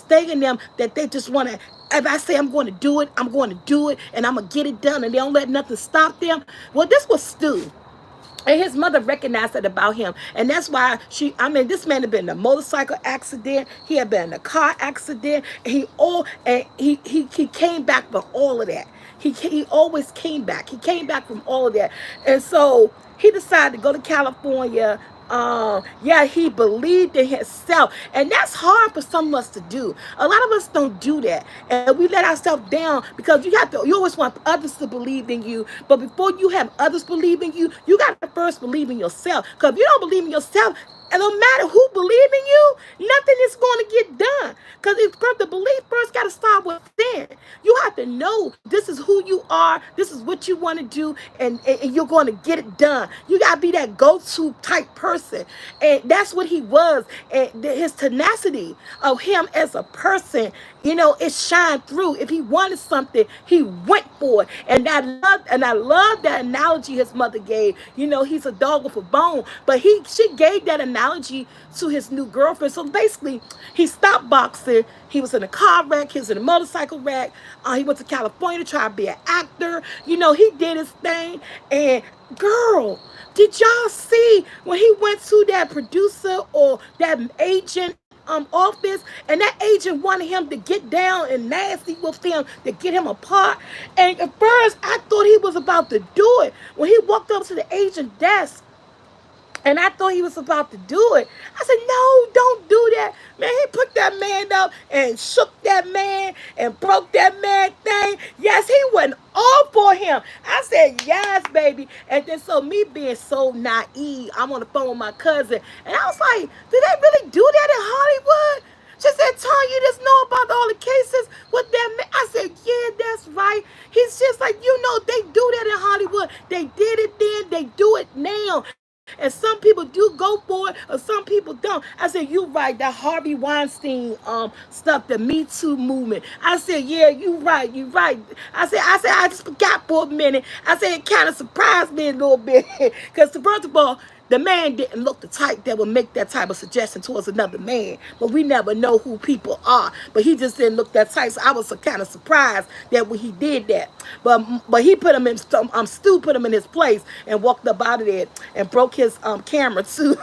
thing in them that they just want to. If I say I'm going to do it, I'm going to do it, and I'm gonna get it done, and they don't let nothing stop them. Well, this was Stu. And his mother recognized that about him. And that's why this man had been in a motorcycle accident. He had been in a car accident. And he came back from all of that. He always came back. He came back from all of that. And so he decided to go to California. Yeah, he believed in himself, and that's hard for some of us to do. A lot of us don't do that, and we let ourselves down because you always want others to believe in you, but before you have others believe in you, you got to first believe in yourself. Because if you don't believe in yourself, and no matter who believe in you, nothing is going to get done. Because the belief first got to start within. You have to know this is who you are, this is what you want to do, and you're going to get it done. You got to be that go-to type person. And that's what he was. And his tenacity of him as a person, it shined through. If he wanted something, he went for it. And I love that analogy his mother gave. He's a dog with a bone, but she gave that analogy to his new girlfriend. So basically, he stopped boxing. He was in a car wreck. He was in a motorcycle wreck. He went to California to try to be an actor. He did his thing. And girl, did y'all see when he went to that producer or that agent office, and that agent wanted him to get down and nasty with him to get him apart? And at first, I thought he was about to do it. When he walked up to the agent desk, and I thought he was about to do it, I said, no, don't do that. Man, he put that man up and shook that man and broke that man thing. Yes, he went all for him. I said, yes, baby. And then so me being so naive, I'm on the phone with my cousin. And I was like, do they really do that in Hollywood? She said, Tanya, you just know about all the cases with that man. I said, yeah, that's right. He's just like, they do that in Hollywood. They did it then. They do it now. And some people do go for it, or some people don't. I said, you right, that Harvey Weinstein stuff, the Me Too movement. I said, yeah, you right, you right. I just forgot for a minute. I said, it kind of surprised me a little bit. Because first of all, the man didn't look the type that would make that type of suggestion towards another man. But we never know who people are. But he just didn't look that type. So I was kind of surprised that when he did that. But he put him in Stu put him in his place and walked up out of there and broke his camera too.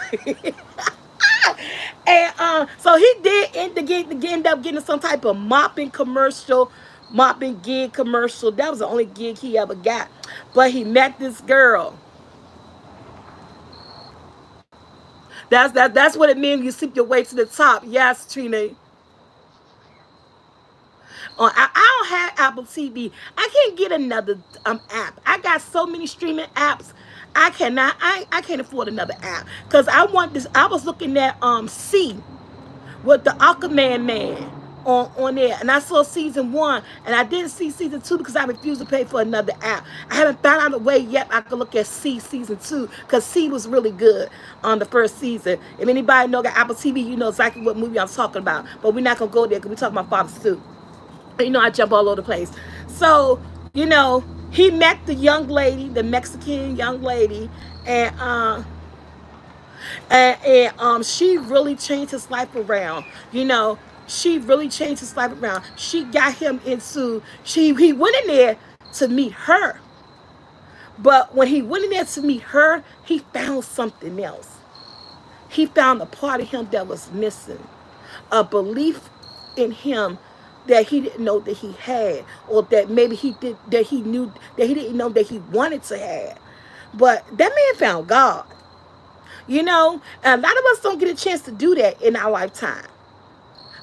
And so he did end up getting some type of mopping gig commercial. That was the only gig he ever got. But he met this girl. That's what it means when you sleep your way to the top. Yes, Trina. I don't have Apple TV. I can't get another app. I got so many streaming apps. I cannot. I can't afford another app because I want this. I was looking at C with the Aquaman man on there, and I saw season 1, and I didn't see season 2 because I refused to pay for another app. I haven't found out a way yet I could look at C season 2 because C was really good on the first season. If anybody know got Apple TV, you know exactly what movie I'm talking about. But we're not gonna go there because we're talking about Father Stu. I jump all over the place. So he met the young lady, the Mexican young lady, and she really changed his life around. She really changed his life around. She got him into. He went in there to meet her, but when he went in there to meet her, he found something else. He found a part of him that was missing, a belief in him that he didn't know that he had, or that maybe he did, that he knew that he didn't know that he wanted to have. But that man found God. And a lot of us don't get a chance to do that in our lifetime.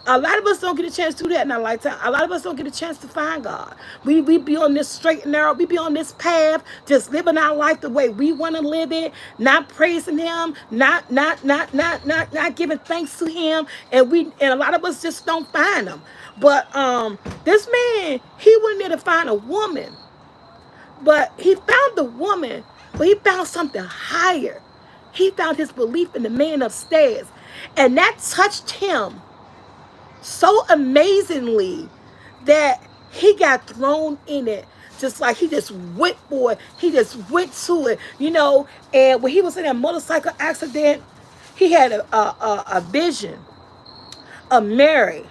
A lot of us don't get a chance to do that in our lifetime. A lot of us don't get a chance to find God. We be on this straight and narrow. We be on this path, just living our life the way we want to live it, not praising Him, not giving thanks to Him, and a lot of us just don't find Him. But this man, he went there to find a woman, but he found the woman, but he found something higher. He found his belief in the man upstairs, and that touched him so amazingly that he got thrown in it. Just like he just went for it. He just went to it, And when he was in that motorcycle accident, he had a vision of Mary.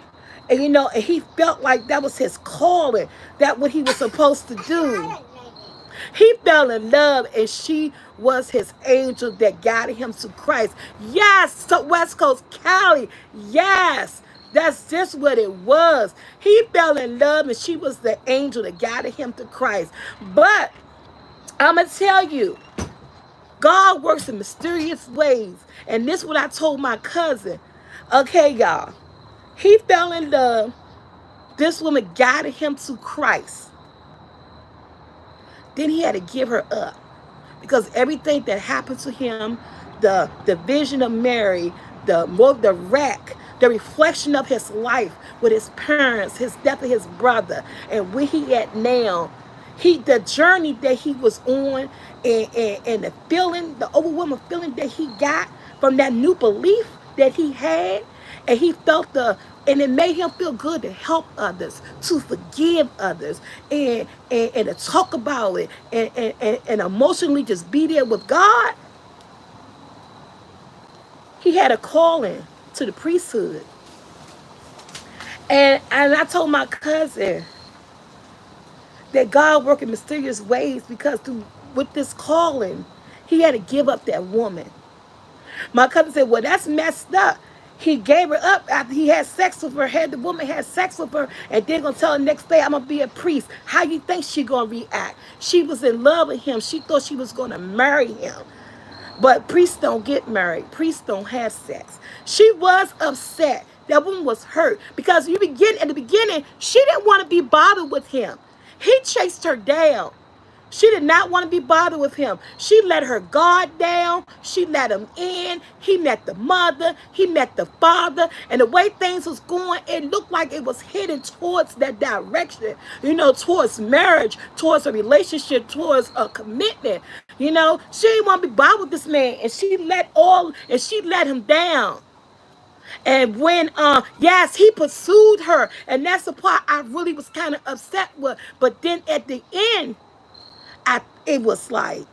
And, and he felt like that was his calling. That what he was supposed to do. He fell in love, and she was his angel that guided him to Christ. Yes, to West Coast Cali. Yes, that's just what it was. He fell in love, and she was the angel that guided him to Christ. But I'm going to tell you, God works in mysterious ways. And this is what I told my cousin. Okay, y'all. He fell in love. This woman guided him to Christ. Then he had to give her up because everything that happened to him, the vision of Mary, the wreck, the reflection of his life with his parents, his death of his brother, and where he at now, the journey that he was on, and the feeling, the overwhelming feeling that he got from that new belief that he had, and he felt and it made him feel good to help others, to forgive others, and to talk about it, and emotionally just be there with God. He had a calling to the priesthood. And I told my cousin that God worked in mysterious ways because with this calling, he had to give up that woman. My cousin said, well, that's messed up. He gave her up after he had sex with her, had the woman had sex with her, and then gonna tell her next day, I'm gonna be a priest. How you think she gonna react? She was in love with him. She thought she was gonna marry him. But priests don't get married. Priests don't have sex. She was upset. That woman was hurt because at the beginning, she didn't want to be bothered with him. He chased her down. She did not want to be bothered with him. She let her guard down. She let him in. He met the mother. He met the father. And the way things was going, it looked like it was heading towards that direction, towards marriage, towards a relationship, towards a commitment. She didn't want to be bothered with this man. And she let him down. And when, yes, he pursued her. And that's the part I really was kind of upset with. But then at the end, it was like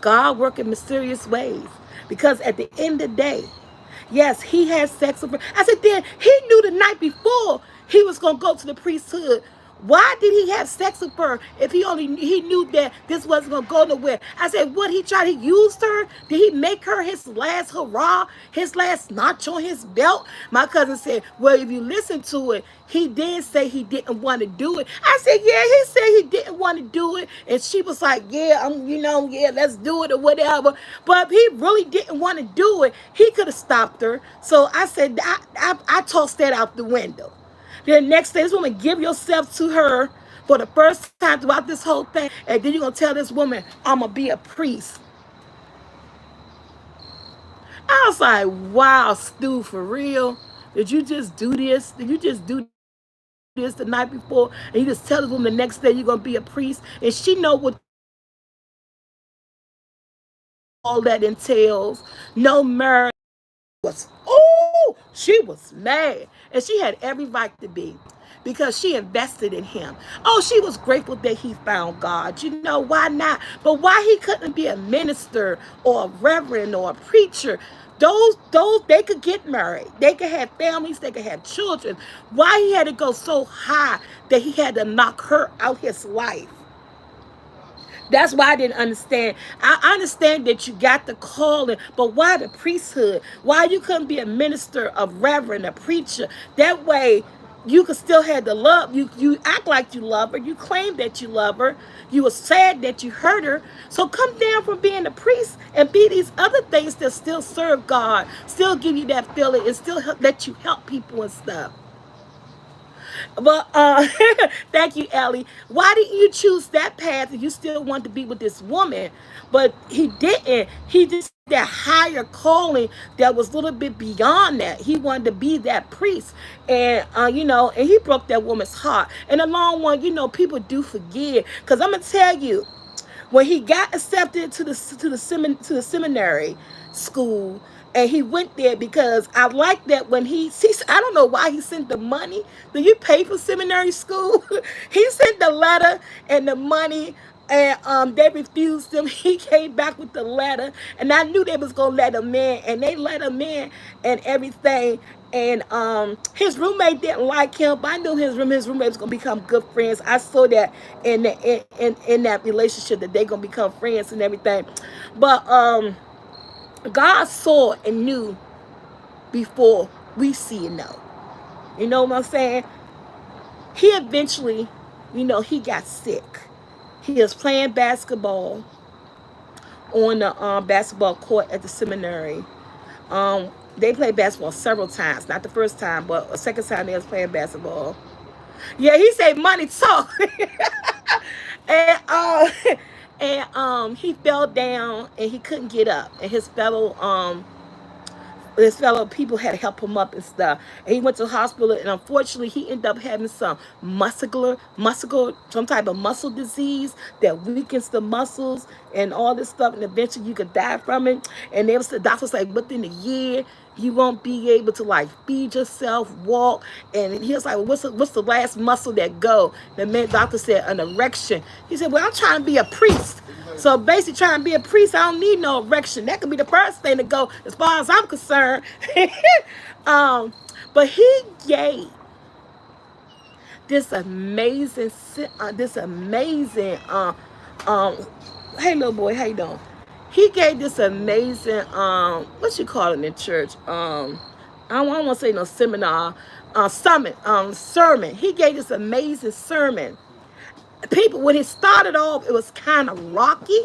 God worked in mysterious ways. Because at the end of the day, yes, he had sex with her. I said, then he knew the night before he was going to go to the priesthood. Why did he have sex with her if he knew that this wasn't going to go nowhere? I said, what, he tried to use her? Did he make her his last hurrah, his last notch on his belt? My cousin said, well, if you listen to it, he did say he didn't want to do it. I said, yeah, he said he didn't want to do it. And she was like, yeah, yeah, let's do it or whatever. But if he really didn't want to do it, he could have stopped her. So I said, I tossed that out the window. Then next day, this woman, give yourself to her for the first time throughout this whole thing. And then you're going to tell this woman, I'm going to be a priest. I was like, wow, Stu, for real? Did you just do this? Did you just do this the night before? And you just tell this woman the next day you're going to be a priest? And she know what all that entails. No marriage. She was mad, and she had every right to be, because she invested in him. She was grateful that he found God. Why not? But why he couldn't be a minister or a reverend or a preacher? Those they could get married, they could have families, they could have children. Why he had to go so high that he had to knock her out his life? That's why I didn't understand. I understand that you got the calling, but why the priesthood? Why you couldn't be a minister, a reverend, a preacher? That way you could still have the love. You act like you love her. You claim that you love her. You were sad that you hurt her. So come down from being a priest and be these other things that still serve God, still give you that feeling, and still let you help people and stuff. But thank you, Ellie. Why didn't you choose that path if you still want to be with this woman? But he didn't. He just that higher calling that was a little bit beyond that. He wanted to be that priest, and and he broke that woman's heart. And the long one, people do forgive. Because I'm gonna tell you, when he got accepted to the seminary school, and he went there, because I like that when I don't know why he sent the money. Do you pay for seminary school? He sent the letter and the money And they refused him. He came back with the letter, and I knew they was gonna let him in, and they let him in and everything. And his roommate didn't like him, but I knew his roommate was gonna become good friends. I saw that in that relationship that they gonna become friends and everything. But God saw and knew before we see and know. You know what I'm saying? He eventually, he got sick. He was playing basketball on the basketball court at the seminary. They played basketball several times. Not the first time, but a second time they was playing basketball. Yeah, he said money talk. and he fell down and he couldn't get up. And his fellow people had to help him up and stuff. And he went to the hospital, and unfortunately, he ended up having some some type of muscle disease that weakens the muscles and all this stuff. And eventually, you could die from it. And the doctor was like, within a year, you won't be able to like feed yourself, walk. And he was like, well, what's the last muscle that go? The doctor said an erection. He said, well, I'm trying to be a priest. So basically, trying to be a priest, I don't need no erection. That could be the first thing to go, as far as I'm concerned. But he gave this amazing, hey little boy, how you doing? He gave this amazing, what you call it in church? I don't want to say no seminar, sermon. He gave this amazing sermon. People, when it started off, it was kind of rocky,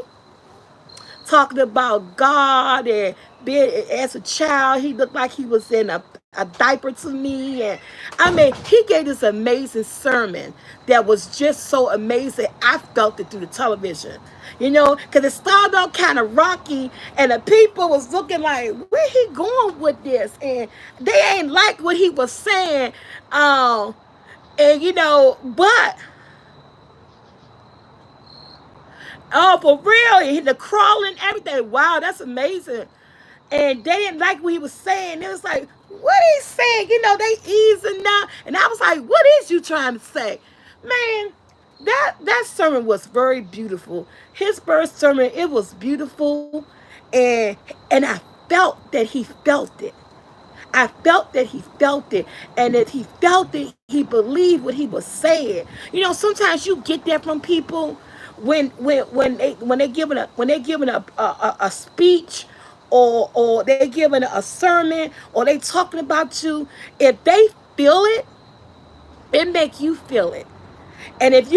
talking about God and being, as a child, he looked like he was in a diaper to me. And I mean, he gave this amazing sermon that was just so amazing. I felt it through the television, because it started out kind of rocky, and the people was looking like, where he going with this? And they ain't like what he was saying. But oh, for real, the crawling, everything. Wow, that's amazing. And they didn't like what he was saying. It was like, what he's saying? They easing now. And I was like, what is you trying to say? Man, that sermon was very beautiful. His first sermon, it was beautiful. And I felt that he felt it. I felt that he felt it, and that he felt it, he believed what he was saying. Sometimes you get that from people when they're giving a speech, or they're giving a sermon, or they talking about you. If they feel it, it make you feel it. And if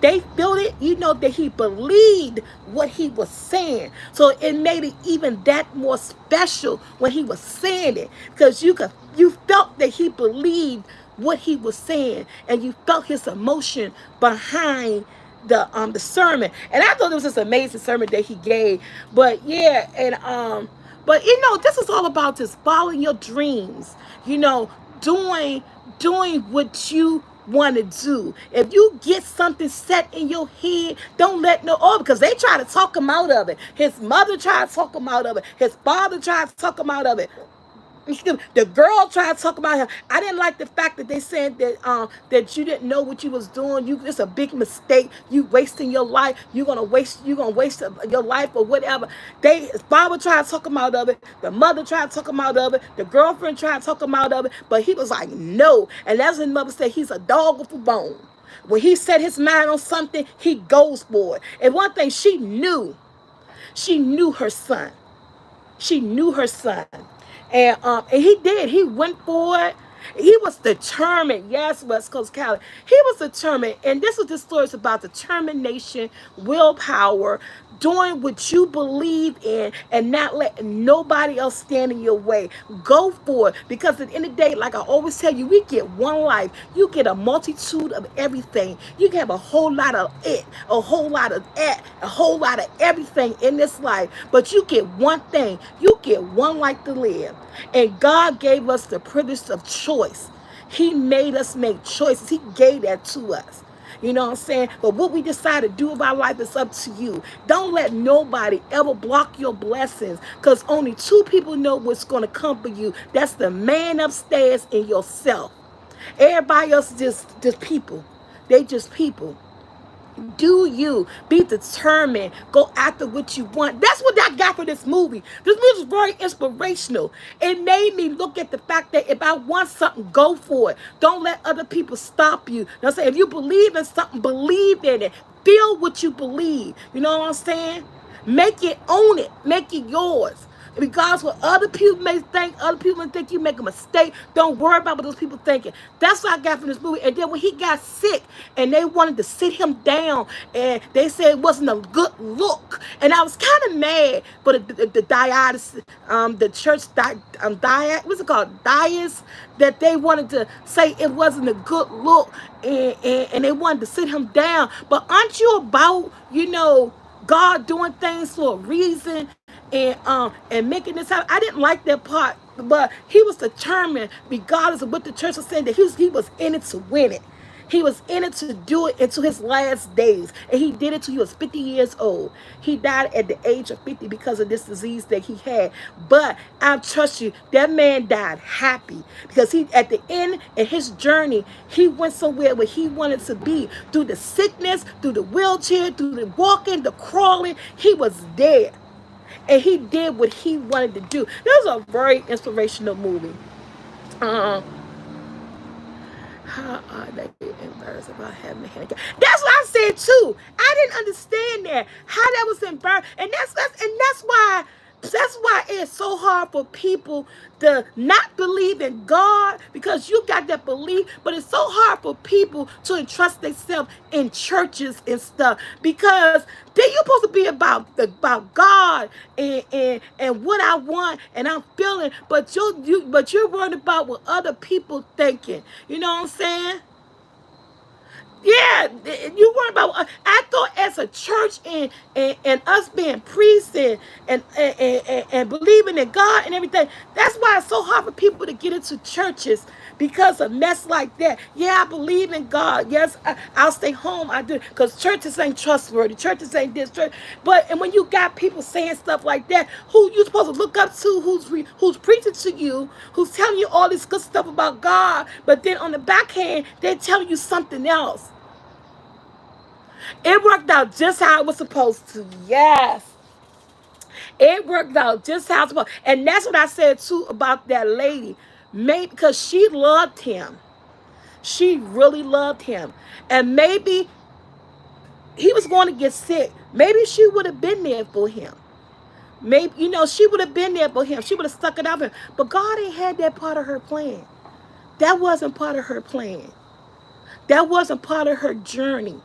they felt it, that he believed what he was saying. So it made it even that more special when he was saying it, because you felt that he believed what he was saying, and you felt his emotion behind the sermon. And I thought it was this amazing sermon that he gave. But yeah, and but this is all about just following your dreams. Doing what you want to do. If you get something set in your head, don't let because they try to talk him out of it. His mother tried to talk him out of it. His father tried to talk him out of it. The girl tried to talk about him. I didn't like the fact that they said that you didn't know what you was doing. It's a big mistake. You wasting your life. You're gonna waste your life or whatever. His father tried to talk him out of it. The mother tried to talk him out of it. The girlfriend tried to talk him out of it. But he was like, no. And as his mother said, he's a dog with a bone. When he set his mind on something, he goes for it. And one thing she knew her son. She knew her son. And he did. He went for it. He was determined. Yes, West Coast Cali. He was determined. And this is the story about determination, willpower, doing what you believe in, and not letting nobody else stand in your way. Go for it. Because at the end of the day, like I always tell you, we get one life. You get a multitude of everything. You can have a whole lot of it, a whole lot of that, a whole lot of everything in this life. But you get one thing. You get one life to live. And God gave us the privilege of choice. He made us make choices. He gave that to us. You know what I'm saying? But what we decide to do with our life is up to you. Don't let nobody ever block your blessings, because only two people know what's going to come for you. That's the man upstairs and yourself. Everybody else is just people. They just people. Do you be determined? Go after what you want. That's what I got for this movie. This movie was very inspirational. It made me look at the fact that if I want something, go for it. Don't let other people stop you. You know what I'm saying? If you believe in something, believe in it. Feel what you believe. You know what I'm saying? Make it, own it, make it yours. Regardless what other people may think, other people may think you make a mistake. Don't worry about what those people thinking. That's what I got from this movie. And then when he got sick and they wanted to sit him down and they said it wasn't a good look. And I was kind of mad, but the diocese, the church, what's it called? Dias, that they wanted to say it wasn't a good look and they wanted to sit him down. But aren't you about, God doing things for a reason and making this happen? I didn't like that part, but he was determined, regardless of what the church was saying, that he was in it to win it. He was in it to do it into his last days. And he did it till he was 50 years old. He died at the age of 50 because of this disease that he had. But I trust you, that man died happy. Because he, at the end of his journey, he went somewhere where he wanted to be. Through the sickness, through the wheelchair, through the walking, the crawling, he was there. And he did what he wanted to do. This was a very inspirational movie. How are they embarrassed about having a handicap? That's what I said too. I didn't understand that. How that was embarrassed. And that's why it's so hard for people to not believe in God, because you got that belief, but it's so hard for people to entrust themselves in churches and stuff, because then you're supposed to be about God and what I want and I'm feeling, but you're worried about what other people thinking. You know what I'm saying? Yeah, you worry about. I thought as a church and us being priests and believing in God and everything. That's why it's so hard for people to get into churches, because of mess like that. Yeah, I believe in God. Yes, I'll stay home. I do, because churches ain't trustworthy. Churches ain't this church. But and when you got people saying stuff like that, who you supposed to look up to? Who's preaching to you? Who's telling you all this good stuff about God? But then on the backhand, they're telling you something else. It worked out just how it was supposed to. Yes. It worked out just how it's supposed to. And that's what I said too about that lady. Maybe because she loved him. She really loved him. And maybe he was going to get sick. Maybe she would have been there for him. Maybe, she would have been there for him. She would have stuck it out for him. But God ain't had that part of her plan. That wasn't part of her plan. That wasn't part of her journey,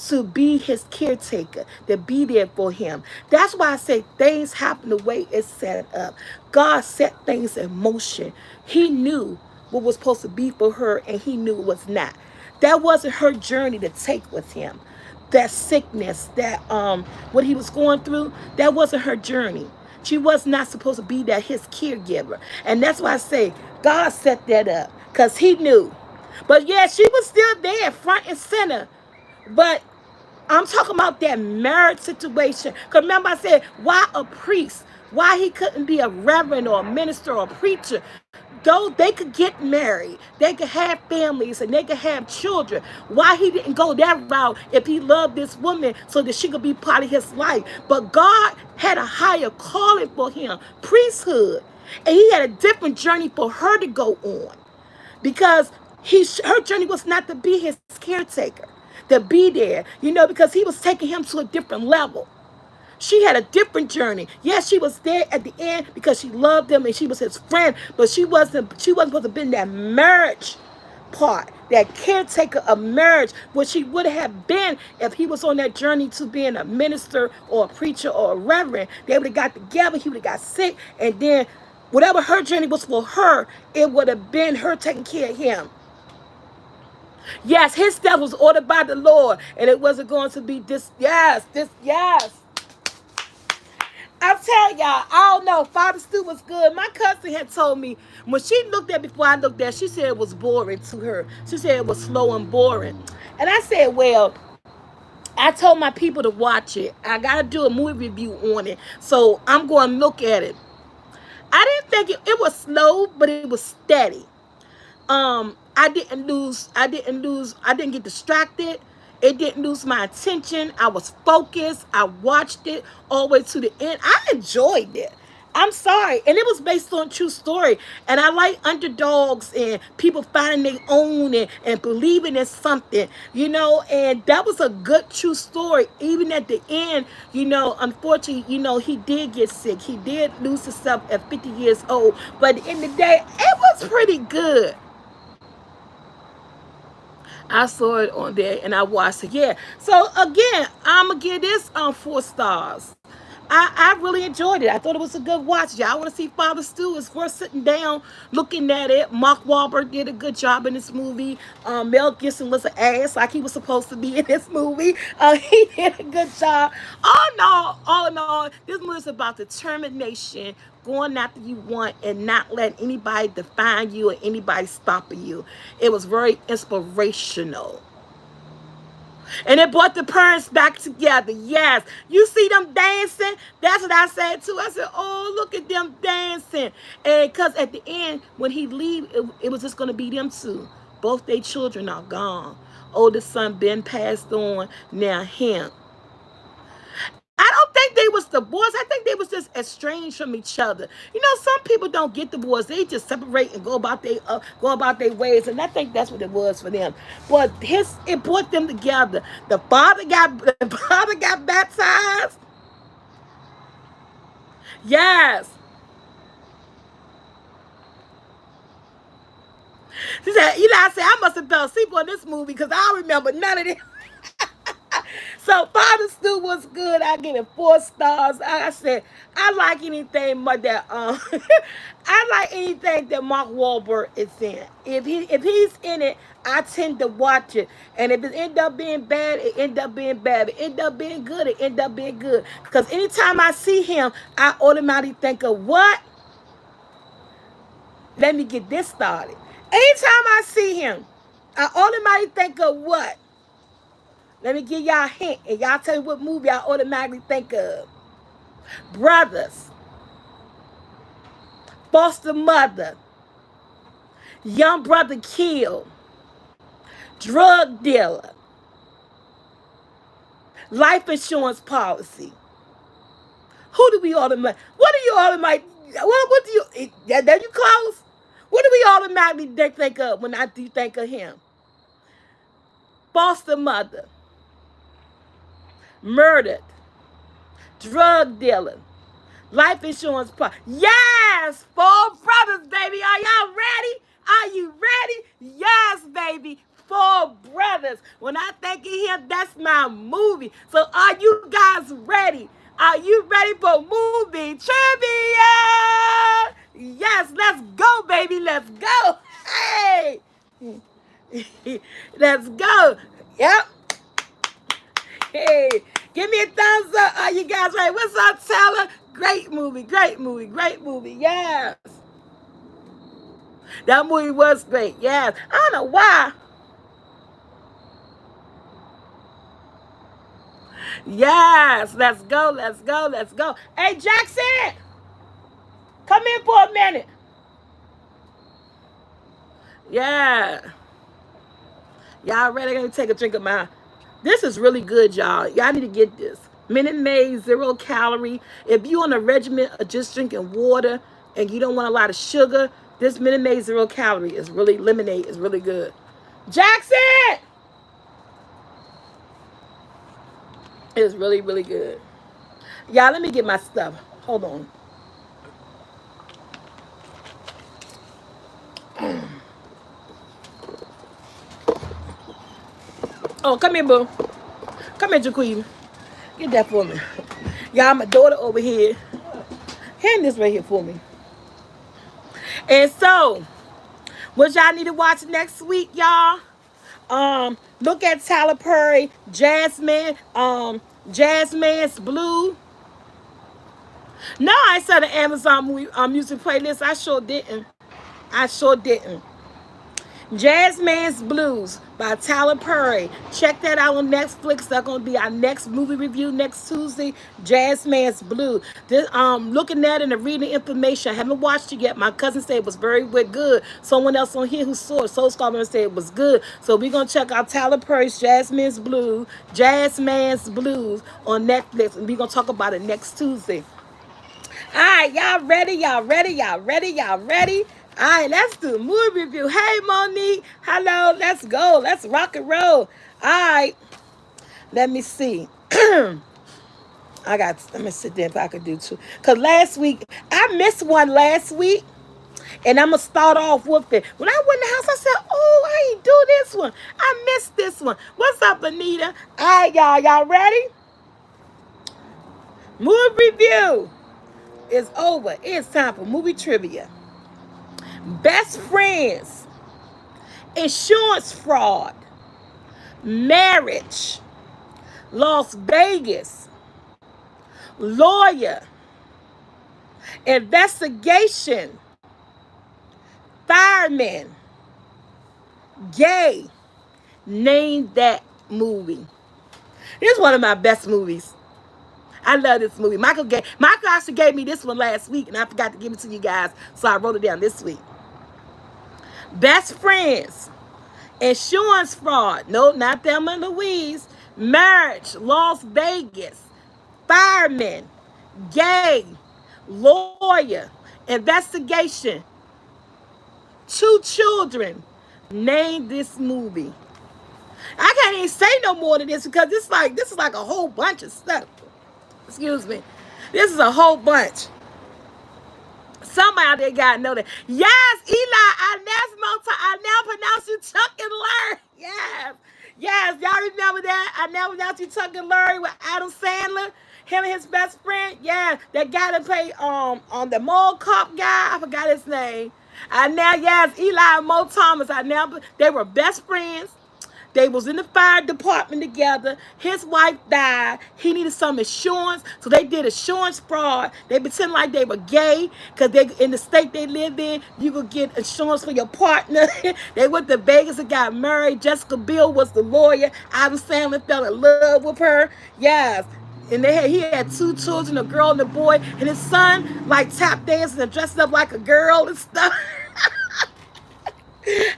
to be his caretaker, to be there for him. That's why I say things happen the way it's set up. God set things in motion. He knew what was supposed to be for her, and he knew it was not. That wasn't her journey to take with him. That sickness, that what he was going through, that wasn't her journey. She was not supposed to be that his caregiver. And that's why I say God set that up, because he knew. But yeah, she was still there, front and center. But I'm talking about that marriage situation. Because remember I said, why a priest? Why he couldn't be a reverend or a minister or a preacher? Though they could get married, they could have families, and they could have children. Why he didn't go that route if he loved this woman so that she could be part of his life? But God had a higher calling for him, priesthood. And he had a different journey for her to go on. Because her journey was not to be his caretaker, to be there, because he was taking him to a different level. She had a different journey. Yes, she was there at the end because she loved him and she was his friend, but she wasn't supposed to be in that marriage part, that caretaker of marriage, which she would have been if he was on that journey to being a minister or a preacher or a reverend. They would have got together, he would have got sick, and then whatever her journey was for her, it would have been her taking care of him. Yes, his step was ordered by the Lord, and it wasn't going to be this. Yes. I'm telling y'all, I don't know. Father Stu was good. My cousin had told me when she looked at it before I looked at it, she said it was boring to her. She said it was slow and boring. And I said, well, I told my people to watch it. I got to do a movie review on it. So I'm going to look at it. I didn't think it was slow, but it was steady. I didn't get distracted. It didn't lose my attention. I was focused. I watched it all the way to the end. I enjoyed it. I'm sorry. And it was based on true story. And I like underdogs and people finding their own and believing in something, you know, and that was a good true story. Even at the end, you know, unfortunately, you know, he did get sick. He did lose himself at 50 years old. But at the end of the day, it was pretty good. I saw it on there and I watched it. Yeah. So again, I'm gonna give this 4 stars. I really enjoyed it. I thought it was a good watch. Y'all want to see Father Stu? It's worth sitting down looking at it. Mark Wahlberg did a good job in this movie. Mel Gibson was an ass like he was supposed to be in this movie. He did a good job. All in all, this movie is about determination, going after you want and not letting anybody define you or anybody stopping you. It was very inspirational. And it brought the parents back together. Yes. You see them dancing? That's what I said too. I said, oh, look at them dancing. And because at the end, when he leave, it was just going to be them two. Both their children are gone. Oldest son been passed on. Now him. I don't think they was divorced. I think they was just estranged from each other. You know, some people don't get divorced. They just separate and go about their ways. And I think that's what it was for them. But it brought them together. The father got baptized. Yes. She said, Eli said, I must have fell asleep on this movie because I don't remember none of this. So Father Stu was good. I give it 4 stars. I said I like anything but that. I like anything that Mark Wahlberg is in. If he's in it, I tend to watch it. And if it end up being bad, it end up being bad. If it end up being good, it end up being good. Because anytime I see him, I automatically think of what? Let me get this started. Anytime I see him, I automatically think of what? Let me give y'all a hint, and y'all tell me what movie I automatically think of. Brothers, foster mother, young brother killed, drug dealer, life insurance policy. Who do we automatically? What do you automatically? What do you? There you close. What do we automatically think of when I do think of him? Foster mother, murdered, drug dealer, life insurance policy. Yes, 4 brothers, baby. Are y'all ready? Are you ready? Yes, baby. 4 brothers. When I think of him, that's my movie. So are you guys ready? Are you ready for movie trivia? Yes, let's go, baby. Let's go. Hey. Let's go. Yep. Hey, give me a thumbs up. Are you guys ready? What's up, Taylor? Great movie, great movie, great movie. Yes. That movie was great. Yes. I don't know why. Yes. Let's go, let's go, let's go. Hey, Jackson, come in for a minute. Yeah. Y'all ready? I'm going to take a drink of mine. This is really good, y'all. Y'all need to get this. Minute Maid, 0 calorie. If you're on a regimen of just drinking water and you don't want a lot of sugar, this Minute Maid 0 calorie is really, lemonade is really good. Jackson! It is really, really good. Y'all, let me get my stuff. Hold on. Oh, come here, boo. Come here, Jaquita. Get that for me. Y'all, my daughter over here. Hand this right here for me. And so, what y'all need to watch next week, y'all? Look at Tyler Perry, Jasmine, Jasmine's Blue. No, I saw the Amazon movie, music playlist. I sure didn't. I sure didn't. Jazzman's Blues by Tyler Perry. Check that out on Netflix. That's gonna be our next movie review next Tuesday. Jazzman's Blues. This, looking at it and reading the information. I haven't watched it yet. My cousin said it was very good. Someone else on here who saw it, Soul Scholar, said it was good. So we're gonna check out Tyler Perry's Jazzman's Blues on Netflix, and we're gonna talk about it next Tuesday. All right, y'all ready? Y'all ready? Y'all ready? Y'all ready? All right, let's do a movie review. Hey, Monique. Hello. Let's go. Let's rock and roll. All right. Let me see. Let me sit there if I could do two. Because last week, I missed one last week. And I'm going to start off with it. When I went in the house, I said, oh, I ain't do this one. I missed this one. What's up, Anita? All right, y'all. Y'all ready? Movie review is over. It's time for movie trivia. Best friends, insurance fraud, marriage, Las Vegas, lawyer, investigation, fireman, gay. Name that movie. This is one of my best movies. I love this movie. Michael actually gave me this one last week, and I forgot to give it to you guys, so I wrote it down this week. Best friends, insurance fraud. No, not Thelma and Louise. Marriage, Las Vegas. Fireman, gay, lawyer, investigation, 2 children. Name this movie. I can't even say no more than this because this is like a whole bunch of stuff. Excuse me. This is a whole bunch. Somebody out there got to know that. Yes, Eli, I now pronounce you Chuck and Larry. Yes. Yes, y'all remember that? I now pronounce you Chuck and Larry with Adam Sandler. Him and his best friend. Yeah, that guy that played on the mall cop guy. I forgot his name. Yes, Eli and Mo Thomas. They were best friends. They was in the fire department together. His wife died. He needed some insurance, so they did insurance fraud. They pretend like they were gay because they in the state they lived in, you could get insurance for your partner. They went to Vegas and got married. Jessica Biel was the lawyer. Adam Sandler fell in love with her. Yes. And he had 2 children, a girl and a boy. And his son like tap dancing and dressed up like a girl and stuff.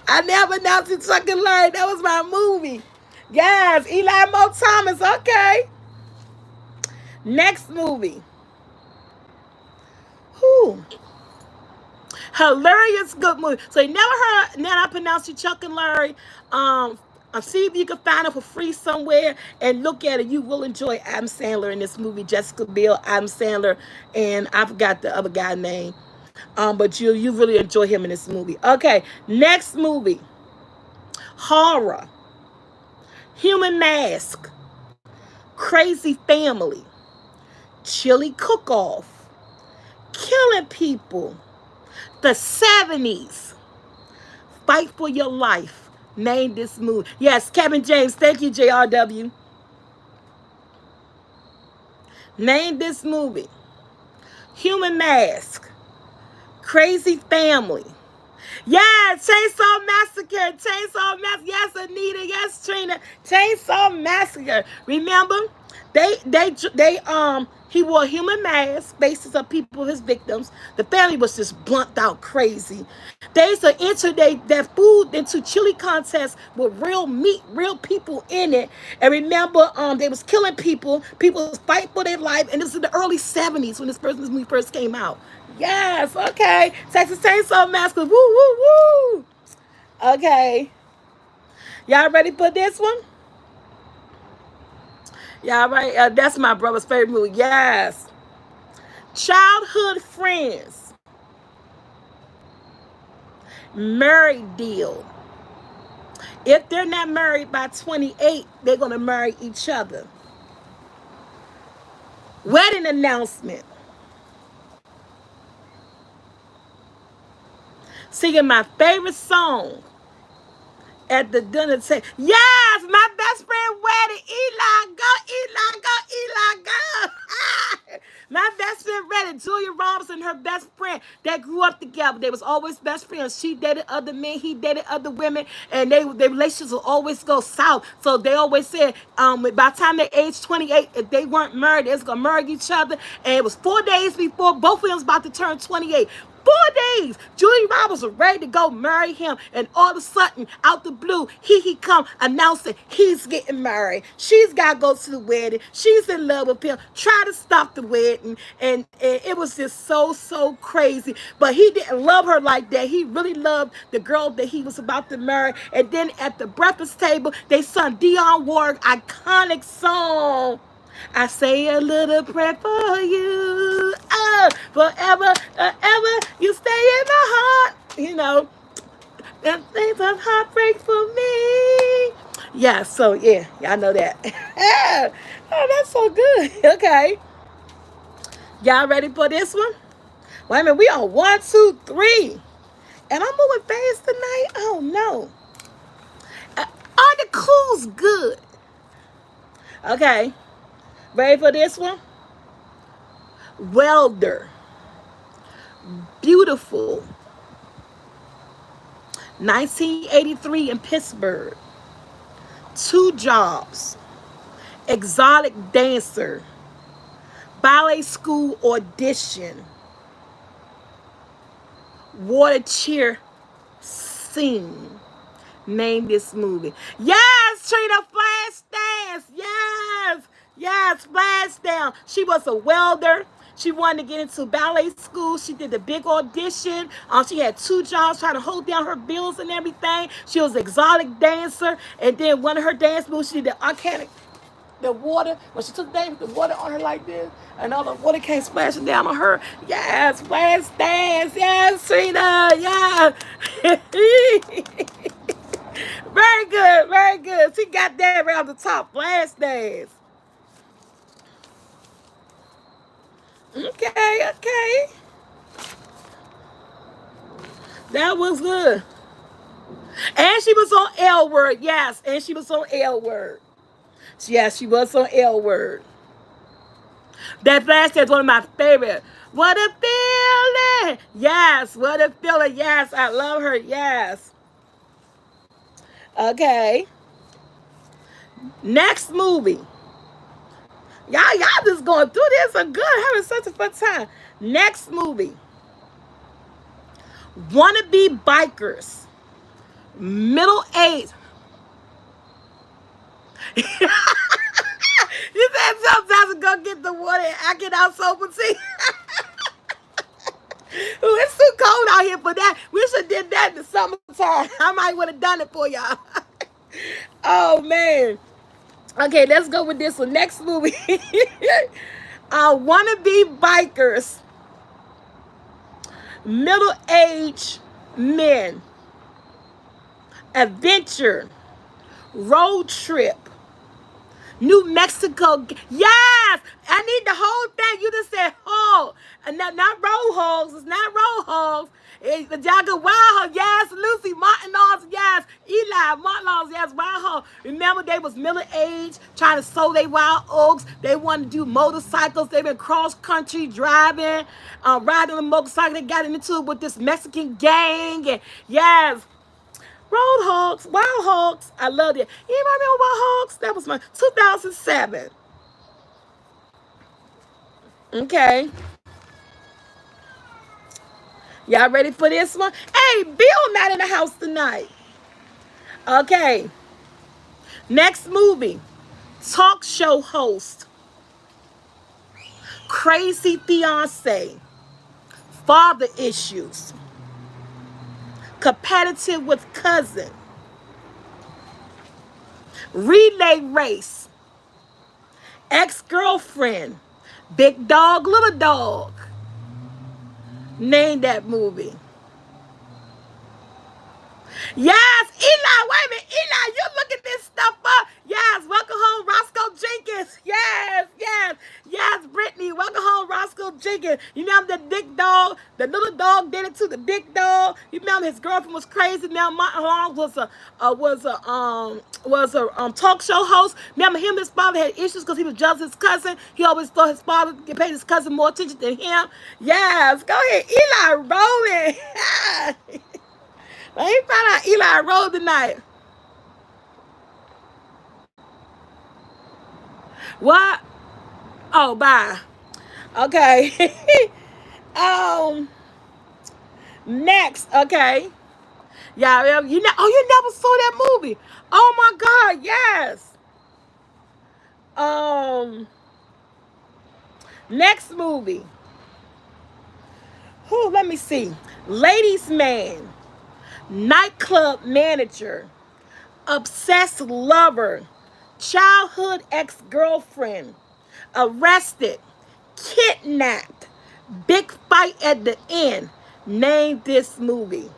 I never announced it Chuck and Larry. That was my movie. Yes, Eli Mo Thomas. Okay. Next movie. Whew. Hilarious good movie. So you never heard, now I pronounce it Chuck and Larry. See if you can find it for free somewhere and look at it. You will enjoy Adam Sandler in this movie. Jessica Biel, Adam Sandler, and I forgot the other guy's name. But you really enjoy him in this movie. Okay, next movie. Horror. Human Mask. Crazy Family. Chili Cook-Off. Killing People. The 70s. Fight for Your Life. Name this movie. Yes, Kevin James. Thank you, JRW. Name this movie. Human Mask. Crazy Family. Yes, Chainsaw Massacre. Yes, Anita. Yes, Trina. Chainsaw Massacre. Remember, he wore a human mask, faces of people, his victims. The family was just blunt out crazy. They used to enter that food into chili contests with real meat, real people in it. And remember, they was killing people. People was fighting for their life. And this was in the early 70s when this movie first came out. Yes, okay. Texas Chainsaw Massacre. Woo, woo, woo. Okay. Y'all ready for this one? Y'all right? That's my brother's favorite movie. Yes. Childhood Friends. Married Deal. If they're not married by 28, they're going to marry each other. Wedding Announcement. Singing my favorite song at the dinner table. Yes, my best friend wedding. Eli, go, Eli, go, Eli, go. My best friend wedding. Julia Roberts and her best friend that grew up together. They was always best friends. She dated other men, he dated other women, and their relationships will always go south. So they always said, by the time they age 28, if they weren't married, they was gonna marry each other. And it was 4 days before both of them was about to turn 28. 4 days. Julia Roberts was ready to go marry him, and all of a sudden, out the blue, he come announcing he's getting married. She's got to go to the wedding. She's in love with him. Try to stop the wedding, and it was just so crazy. But he didn't love her like that. He really loved the girl that he was about to marry. And then at the breakfast table, they sung Dionne Warwick iconic song. I say a little prayer for you. Oh, forever, forever, you stay in my heart. You know, and things of heartbreak for me. Yeah, so yeah, y'all know that. Oh, that's so good. Okay. Y'all ready for this one? Wait a minute, we on 1, 2, 3. And I'm moving fast tonight. Oh no. Are the clues good? Okay. Ready for this one? Welder. Beautiful. 1983 in Pittsburgh. 2 Jobs. Exotic dancer. Ballet school audition. Water cheer scene. Name this movie. Yes, Trina, Flashdance. Yes, Flashdance. She was a welder. She wanted to get into ballet school. She did the big audition. She had 2 jobs trying to hold down her bills and everything. She was an exotic dancer. And then one of her dance moves, she did the arcanic, the water. When she took the water on her like this, and all the water came splashing down on her. Yes, Flashdance. Yes, Trina. Yeah. Very good, very good. She got that right on the top. Flashdance. Okay. That was good. And she was on L Word. Yes, and she was on L Word. Yes, she was on L Word. That Flashdance is one of my favorite. What a feeling. Yes, what a feeling. Yes, I love her. Yes. Okay. Next movie. Y'all just going through this are good. Having such a fun time. Next movie. Wannabe bikers. Middle age. You said sometimes go get the water and I get out sober tea. Ooh, it's too cold out here for that. We should have did that in the summertime. I might would have done it for y'all. Oh man. Okay, let's go with this one. Next movie. Wannabe bikers. Middle-aged men. Adventure. Road trip. New Mexico. Yes! I need the whole thing. You just said hog. And not road hogs. It's not road hogs. It's the Jagger Wild Hog. Yes, Lucy Martin Laws. Yes, Eli Martin Laws. Yes, Wild Hog. Remember, they was middle-aged, trying to sow their wild oats. They wanted to do motorcycles. They been cross-country driving, riding a motorcycle. They got into it with this Mexican gang. And yes, Road Hogs, Wild Hogs. I love it. You remember Wild Hogs? That was my 2007. Okay. Y'all ready for this one? Hey, Bill not in the house tonight. Okay. Next movie. Talk show host. Crazy fiance. Father issues. Competitive with cousin. Relay race. Ex-girlfriend. Big dog, little dog. Name that movie. Yes, Eli, wait a minute. Eli, you looking this stuff up. Yes, welcome home, Roscoe Jenkins. Yes. Brittany, welcome home, Roscoe Jenkins. You know the big dog, The little dog did it to the big dog. You remember his girlfriend was crazy. Now Martin Lawrence was a talk show host. Remember him and his father had issues because he was jealous of his cousin. He always thought his father paid his cousin more attention than him. Yes, go ahead, Eli rolling. He found out Eli rolled tonight. What? Oh, bye. Okay. um. Next. Okay. Yeah. You know. Oh, you never saw that movie. Oh my God. Yes. Um. Next movie. Who? Let me see. Ladies' Man. Nightclub manager. Obsessed lover. Childhood ex-girlfriend. Arrested. Kidnapped. Big fight at the end. Name this movie.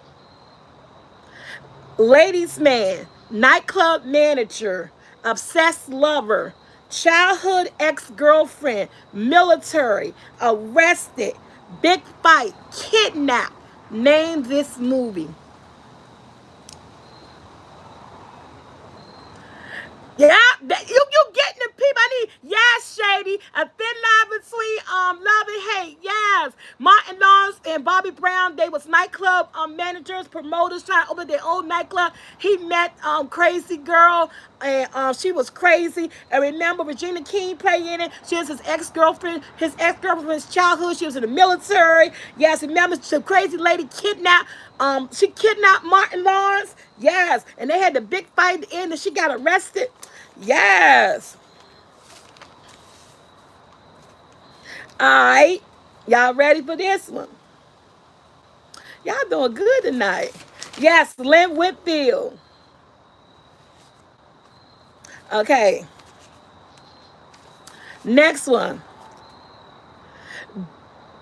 Ladies' Man, nightclub manager, obsessed lover, childhood ex-girlfriend, military, arrested, big fight, kidnapped. Name this movie. Yeah, you getting the people. I need, yes, Shady, a thin line between love and hate. Yes, Martin Lawrence and Bobby Brown, they was nightclub managers, promoters trying to open their own nightclub. He met crazy girl, and she was crazy. And remember, Regina King played in it. She was his ex-girlfriend. His ex-girlfriend's childhood. She was in the military. Yes, remember, the crazy lady kidnapped. She kidnapped Martin Lawrence. Yes, and they had the big fight at the end, and she got arrested. Yes. All right. Y'all ready for this one? Y'all doing good tonight. Yes, Lynn Whitfield. Okay. Next one.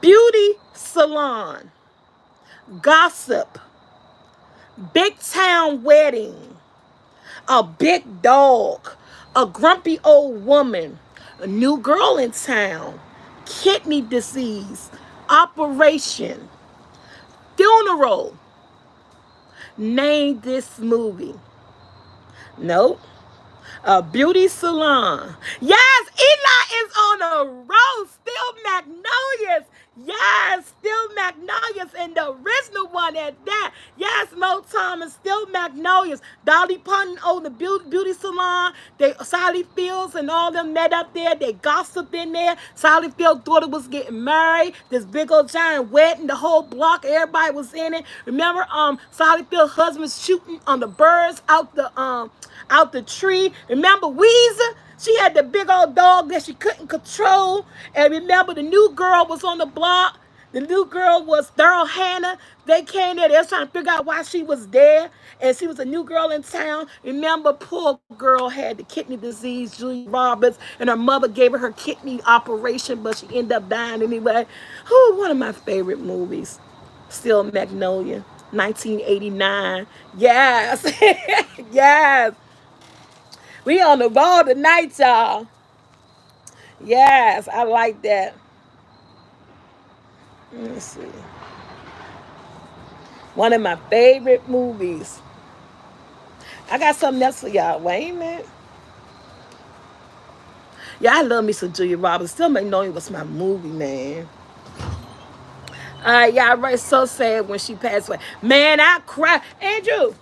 Beauty salon. Gossip. Big town wedding. A big dog. A grumpy old woman. A new girl in town. Kidney disease. Operation. Funeral. Name this movie. Nope. A beauty salon. Yes, Eli is on a roll. Still Magnolias. Yes, Still Magnolias, and the original one at that. Yes, Mo Thomas, Still Magnolias. Dolly Parton owned the beauty salon. Sally Fields and all them met up there. They gossiped in there. Sally Fields' daughter was getting married. This big old giant wedding. The whole block, everybody was in it. Remember, Sally Fields' husband shooting on the birds out the tree. Remember Weezer? She had the big old dog that she couldn't control. And remember, the new girl was on the block. The new girl was Daryl Hannah. They came there. They was trying to figure out why she was there. And she was a new girl in town. Remember, poor girl had the kidney disease, Julia Roberts. And her mother gave her kidney operation, but she ended up dying anyway. Who? One of my favorite movies. Still Magnolia. 1989. Yes. Yes. We on the ball tonight, y'all. Yes, I like that. Let me see. One of my favorite movies. I got something else for y'all. Wait a minute. Yeah, I love me some Julia Roberts. Still Magnolia was my movie, man. Yeah, right. So sad when she passed away. Man, I cried. Andrew,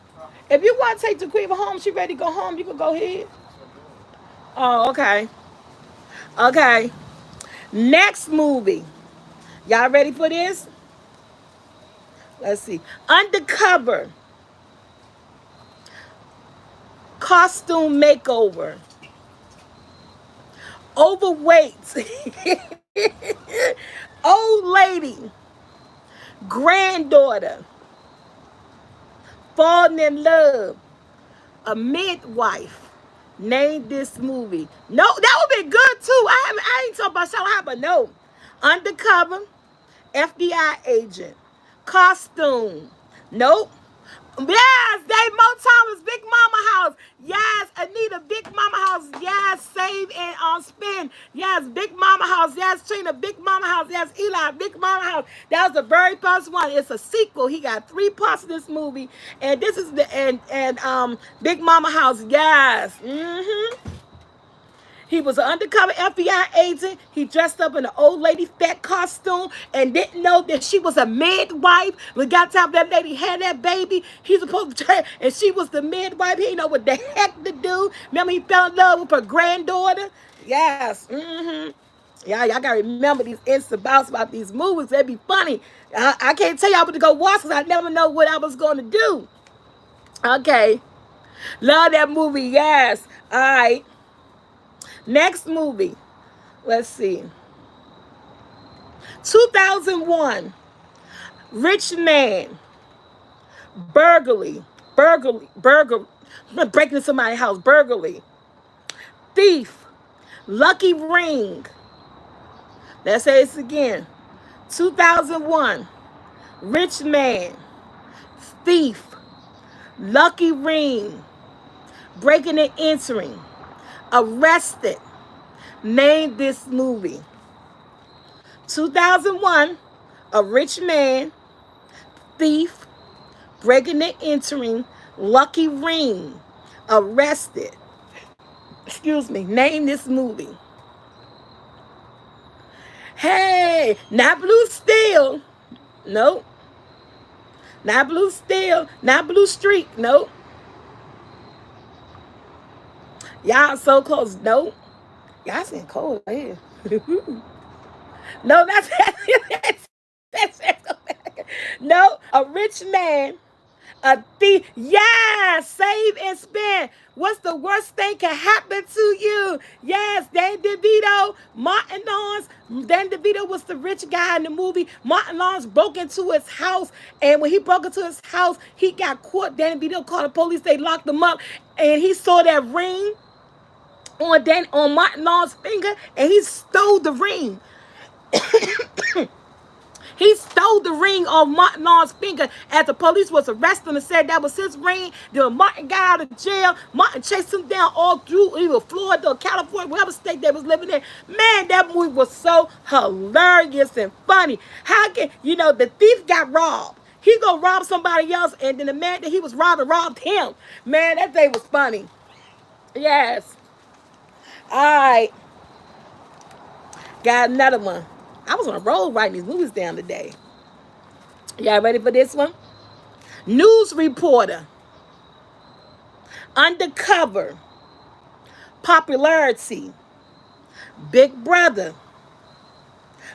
if you want to take the Queen home, she ready to go home, you can go ahead. Oh, okay. Okay. Next movie. Y'all ready for this? Let's see. Undercover. Costume makeover. Overweight. Old lady. Granddaughter. Falling in love. A midwife. Name this movie. No, that would be good too. I ain't talking about Shallow, but no. Undercover. FBI agent. Costume. Nope. Yes, Dave Mo Thomas, Big Mama House. Yes, Anita, Big Mama House. Yes, Save and on Spin. Yes, Big Mama House. Yes, Trina, Big Mama House. Yes, Eli, Big Mama House. That was the very first one. It's a sequel. He got 3 parts of this movie, and this is the and Big Mama House. Yes. He was an undercover FBI agent. He dressed up in an old lady fat costume and didn't know that she was a midwife. We got time that lady had that baby. He's supposed to try, and she was the midwife. He didn't know what the heck to do. Remember, he fell in love with her granddaughter. Yes. Yeah, y'all gotta remember these instant bouts about these movies. They'd be funny. I can't tell y'all what to go watch because I never know what I was going to do. Okay. Love that movie. Yes. All right. Next movie. Let's see. 2001. Rich man. Burglary. Burglary. Breaking into somebody's house. Burglary. Thief. Lucky ring. Let's say this again. 2001. Rich man. Thief. Lucky ring. Breaking and entering. Arrested. Name this movie. 2001, a rich man, thief, breaking and entering, lucky ring, arrested. Excuse me, name this movie. Hey, not Blue Steel. Nope. Not Blue Steel. Not Blue Streak. Nope. Y'all so close. Nope. Y'all saying cold right here. No, no, a rich man, a thief. Yes, save and spend. What's the worst thing can happen to you? Yes, Dan DeVito, Martin Lawrence. Dan DeVito was the rich guy in the movie. Martin Lawrence broke into his house, and when he broke into his house, he got caught. Dan DeVito called the police. They locked him up, and he saw that ring on Martin Lawrence's finger, and he stole the ring. He stole the ring off Martin Lawrence's finger as the police was arresting him and said that was his ring. Then Martin got out of jail. Martin chased him down all through either Florida or California, whatever state they was living in. Man, that movie was so hilarious and funny. How can, the thief got robbed. He gonna rob somebody else, and then the man that he was robbing robbed him. Man, that day was funny. Yes. All right. Got another one. I was on a roll writing these movies down today. Y'all ready for this one? News reporter. Undercover. Popularity. Big brother.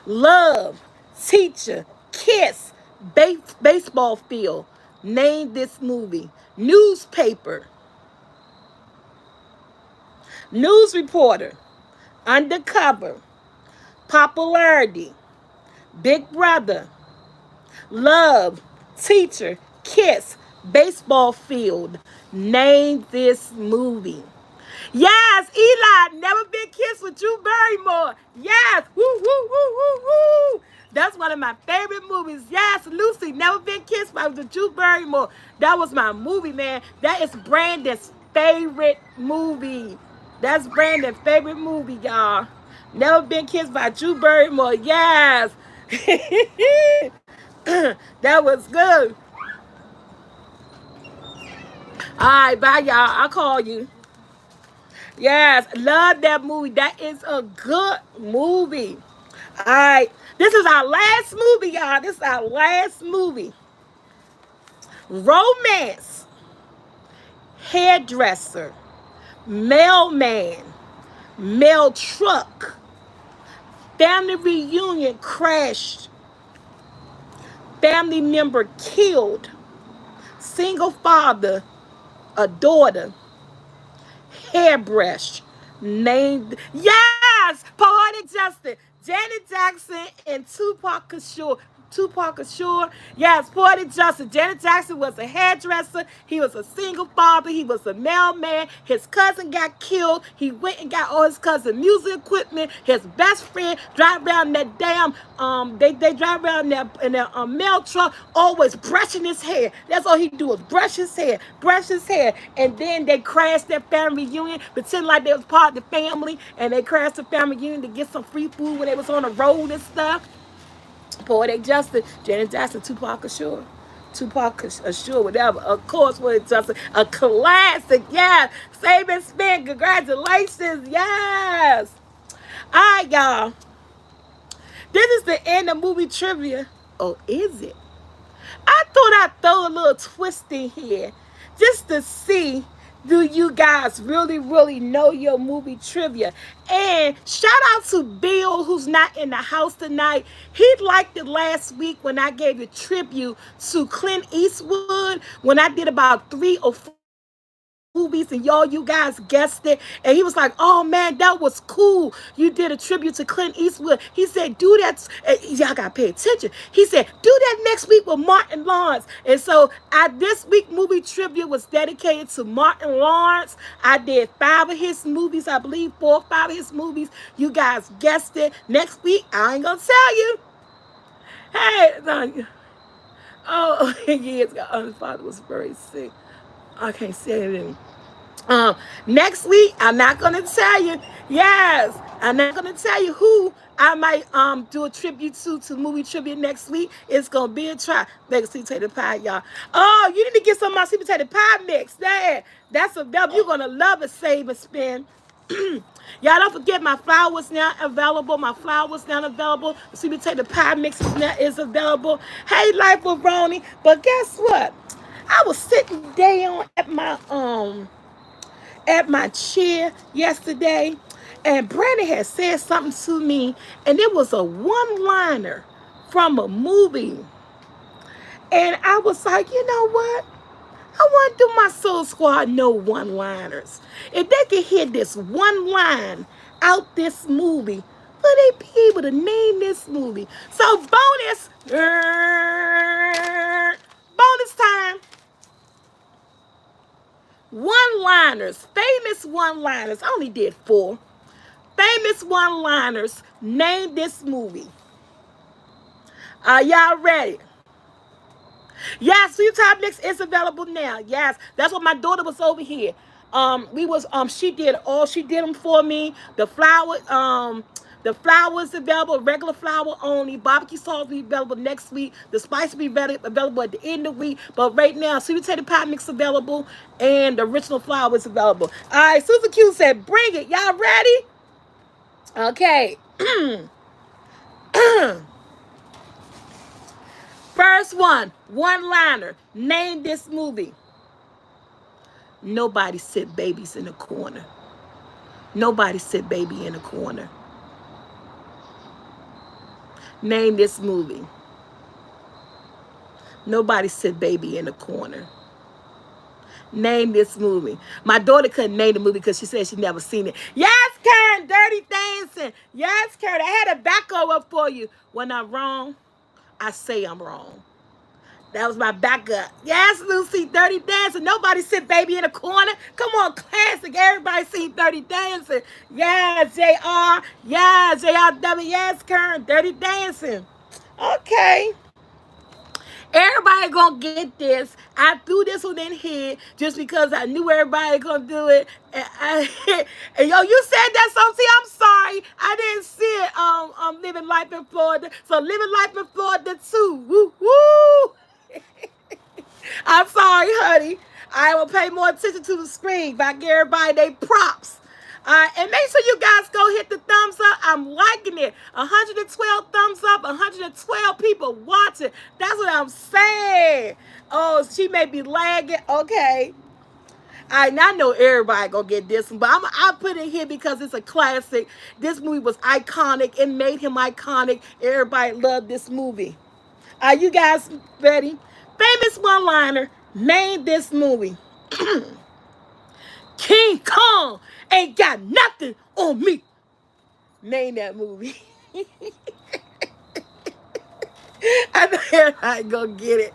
Love. Teacher. Kiss. Baseball field. Name this movie. Newspaper. News reporter. Undercover. Popularity. Big brother. Love. Teacher. Kiss. Baseball field. Name this movie. Yes, Eli, Never Been Kissed with Drew Barrymore. Yes, woo, woo, woo, woo, woo. That's one of my favorite movies. Yes, Lucy, Never Been Kissed by Drew Barrymore. That was my movie, man. That is Brandon's favorite movie. That's Brandon's favorite movie, y'all. Never Been Kissed by Drew Barrymore. Yes. That was good. All right, bye, y'all. I'll call you. Yes, love that movie. That is a good movie. All right. This is our last movie, y'all. This is our last movie. Romance. Hairdresser. Mailman. Mail truck. Family reunion crashed. Family member killed. Single father. A daughter. Hairbrush. Named. Yes! Poetic Justice. Janet Jackson and Tupac Shakur. Tupac Shakur. Yes, Poetic Justice. Janet Jackson was a hairdresser. He was a single father. He was a mailman. His cousin got killed. He went and got all his cousin music equipment. His best friend drive around that damn they drive around in their mail truck, always brushing his hair. That's all he do is brush his hair, and then they crashed their family reunion, pretend like they was part of the family, and they crashed the family reunion to get some free food when they was on the road and stuff. Poetic Justice, Janet Jackson, Tupac Shakur. Tupac Shakur, whatever. Of course, Poetic Justice, a classic, yes. Save and spin, congratulations, yes. All right, y'all. This is the end of movie trivia. Or is it? I thought I'd throw a little twist in here just to see, do you guys really, really know your movie trivia? And shout out to Bill, who's not in the house tonight. He liked it last week when I gave a tribute to Clint Eastwood, when I did about 3 or 4 movies, and you guys guessed it, and he was like, oh man, that was cool, you did a tribute to Clint Eastwood. He said, do that, y'all gotta pay attention. He said, do that next week with Martin Lawrence. And so this week movie tribute was dedicated to Martin Lawrence. I did 5 of his movies, I believe 4 or 5 of his movies. You guys guessed it. Next week I ain't gonna tell you. Hey, oh yes, his father was very sick. I can't say anything. Next week, I'm not gonna tell you. Yes, I'm not gonna tell you who I might do a tribute to movie tribute next week. It's gonna be a try. Make a sweet potato pie, y'all. Oh, you need to get some of my sweet potato pie mix. That's available. You're gonna love it. Save and spin. Y'all don't forget my flowers now available. My flowers now available. The sweet potato pie mix is available. Hey, Life with Ronnie. But guess what? I was sitting down at my chair yesterday, and Brandon had said something to me, and it was a one-liner from a movie. And I was like, you know what? I want to do my Soul Squad no one-liners. If they could hear this one line out this movie, will they be able to name this movie? So bonus time. One-liners, famous one-liners. I only did 4. Famous one-liners. Name this movie. Are y'all ready? Yes, Sweet Time Mix is available now. Yes, that's what my daughter was over here. She did them for me. The flowers available, regular flour only. Barbecue sauce will be available next week. The spice will be available at the end of the week. But right now, sweet potato pie mix available, and the original flour is available. All right, Susan Q said, bring it. Y'all ready? Okay. First one-liner. Name this movie. Nobody sit babies in the corner. Nobody sit baby in the corner. Name this movie. Nobody sit baby in the corner. Name this movie. My daughter couldn't name the movie because she said she'd never seen it. Yes, Karen, Dirty Dancing. Yes, Karen, I had a backup for you. When I'm wrong, I say I'm wrong. That was my backup. Yes, Lucy, Dirty Dancing. Nobody sit baby in a corner. Come on, classic. Everybody seen Dirty Dancing. Yes, JR. Yes, JRW. Yes, Karen. Dirty Dancing. Okay. Everybody gonna get this. I threw this one in here just because I knew everybody gonna do it. And yo, you said that song. See, I'm sorry. I didn't see it. Living Life in Florida. So Living Life in Florida too. Woo woo. I'm sorry, honey. I will pay more attention to the screen if I give everybody their props. And make sure you guys go hit the thumbs up. I'm liking it. 112 thumbs up, 112 people watching. That's what I'm saying. Oh, she may be lagging. Okay. I know everybody gonna get this one, but I put it here because it's a classic. This movie was iconic. It made him iconic. Everybody loved this movie. Are you guys ready? Famous one-liner. Name this movie. King Kong ain't got nothing on me. Name that movie. I know I gonna get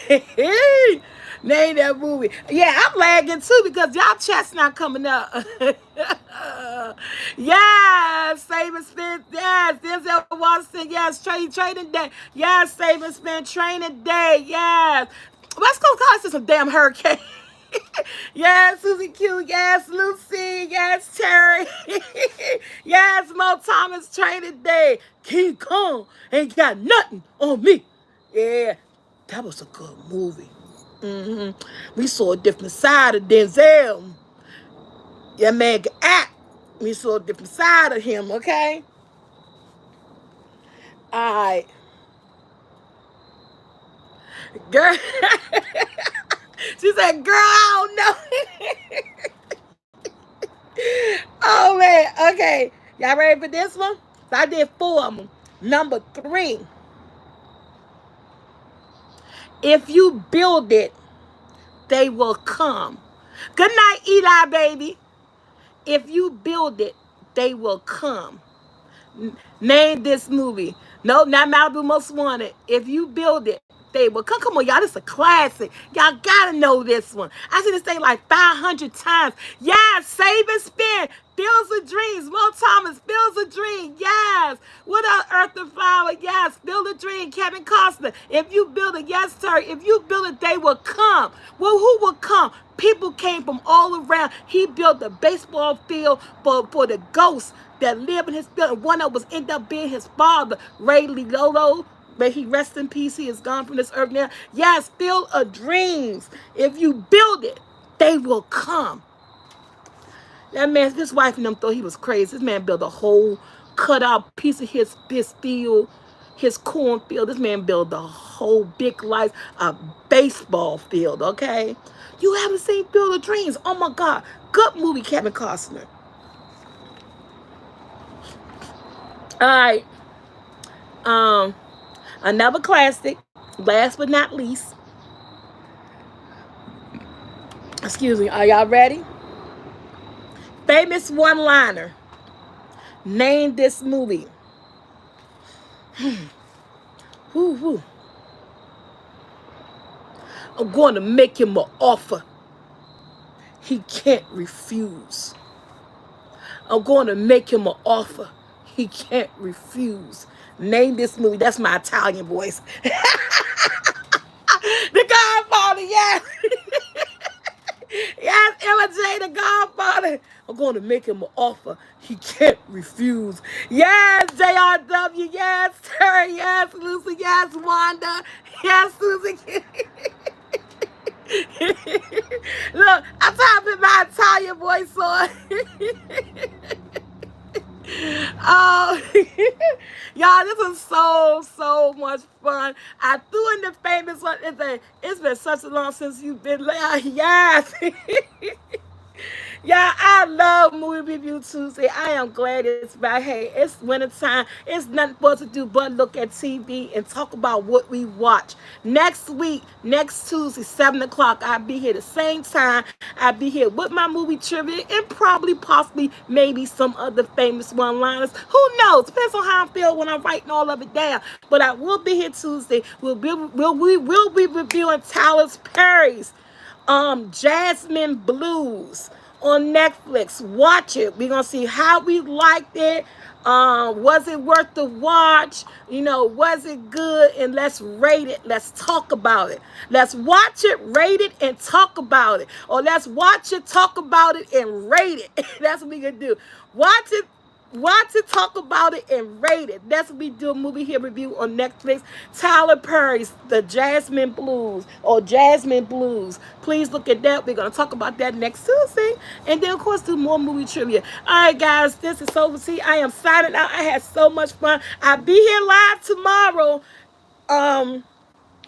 it. Name that movie. Yeah, I'm lagging too because y'all chat's not coming up. Yes, Save and Spend. Yes, Denzel Washington. Yes, Training Day. Yes, Save and Spend Training Day. Yes. West Coast cause some damn hurricane. Yes, Susie Q. Yes, Lucy. Yes, Terry. Yes, Mo Thomas Training Day. King Kong ain't got nothing on me. Yeah, that was a good movie. hmm We saw a different side of Denzel. Yeah, man can act. We saw a different side of him, okay? Alright. Girl. She said, girl, I don't know. Oh man. Okay. Y'all ready for this one? So I did 4 of them. Number 3. If you build it, they will come. Good night, Eli baby. If you build it, they will come. Name this movie. No, not Malibu Most Wanted. If you build it, they will come. Come on, y'all. This is a classic. Y'all gotta know this one. I seen this thing like 500 times. Yes, Save and Spend. Fields of Dreams. Mo Thomas. Fields of Dreams. Yes. What up, Earth and Flower? Yes. Build a Dream. Kevin Costner. If you build it, yes, sir. If you build it, they will come. Well, who will come? People came from all around. He built a baseball field for the ghosts that live in his building. One of was ended up being his father, Ray Liotta. May he rest in peace. He is gone from this earth now. Yes, Field of Dreams. If you build it, they will come. That man, this wife and them thought he was crazy. This man built a whole cut out piece of his field, his cornfield. This man built a whole big life, a baseball field, okay? You haven't seen Field of Dreams. Oh my God. Good movie, Kevin Costner. All right. Another classic, last but not least. Excuse me. Are y'all ready? Famous one-liner. Name this movie. Whoo, whoo. I'm going to make him an offer he can't refuse. I'm going to make him an offer he can't refuse. Name this movie. That's my Italian voice. The Godfather, yes. Yes, Ella J, the Godfather. I'm going to make him an offer he can't refuse. Yes, JRW, yes, Terry, yes, Lucy, yes, Wanda, yes, Susie. Look, I'm typing my Italian voice on. Oh, y'all, this was so much fun. I threw in the famous one. It's been such a long since you've been there. Yes. Yeah, I love Movie Review Tuesday. I am glad it's back. Hey, it's winter time. It's nothing for us to do but look at TV and talk about what we watch. Next week, next Tuesday, 7 o'clock, I'll be here the same time. I'll be here with my movie trivia and probably, possibly, maybe some other famous one-liners. Who knows? Depends on how I feel when I'm writing all of it down. But I will be here Tuesday. We will be reviewing Tyler Perry's Jasmine Blues on Netflix. Watch it. We're gonna see how we liked it. Was it worth the watch? You know, was it good? And let's rate it. Let's talk about it. Let's watch it, rate it, and talk about it. Or let's watch it, talk about it, and rate it. That's what we gonna do. Watch it, talk about it, and rate it. That's what we do, a movie here review on Netflix. Tyler Perry's The Jasmine Blues or Jasmine Blues. Please look at that. We're going to talk about that next Tuesday. And then, of course, do more movie trivia. All right, guys, this is Soulfult. I am signing out. I had so much fun. I'll be here live tomorrow.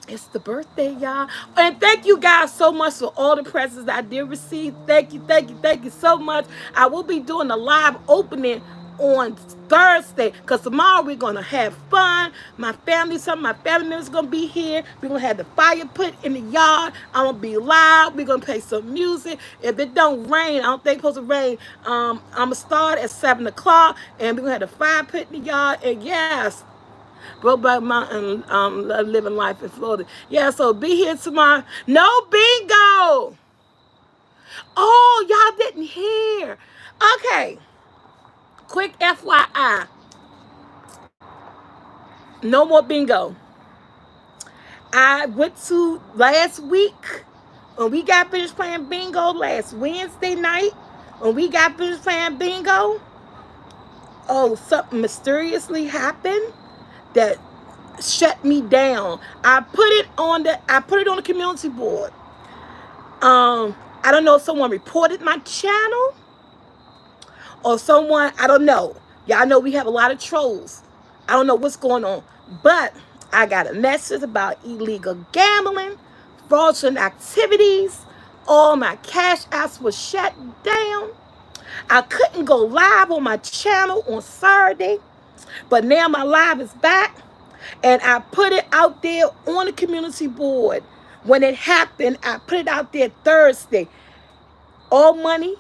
It's the birthday, y'all. And thank you guys so much for all the presents I did receive. Thank you so much. I will be doing a live opening on Thursday because tomorrow we're going to have fun. Some of my family members are going to be here. We're going to have the fire put in the yard. I'm going to be live. We're going to play some music. If it don't rain, I don't think it's supposed to rain. I'm going to start at 7 o'clock and we're going to have the fire put in the yard. And yes, Brokeback Mountain, living life in Florida. Yeah, so be here tomorrow. No bingo. Oh, y'all didn't hear. Okay, quick FYI. No more bingo. I went to last week when we got finished playing bingo last Wednesday night. When we got finished playing bingo, oh, something mysteriously happened that shut me down. I put it on the community board. I don't know if someone reported my channel or someone, I don't know. Y'all know we have a lot of trolls. I don't know what's going on. But I got a message about illegal gambling, fraudulent activities. All my cash apps were shut down. I couldn't go live on my channel on Saturday, but now my live is back. And I put it out there on the community board. When it happened, I put it out there Thursday. All money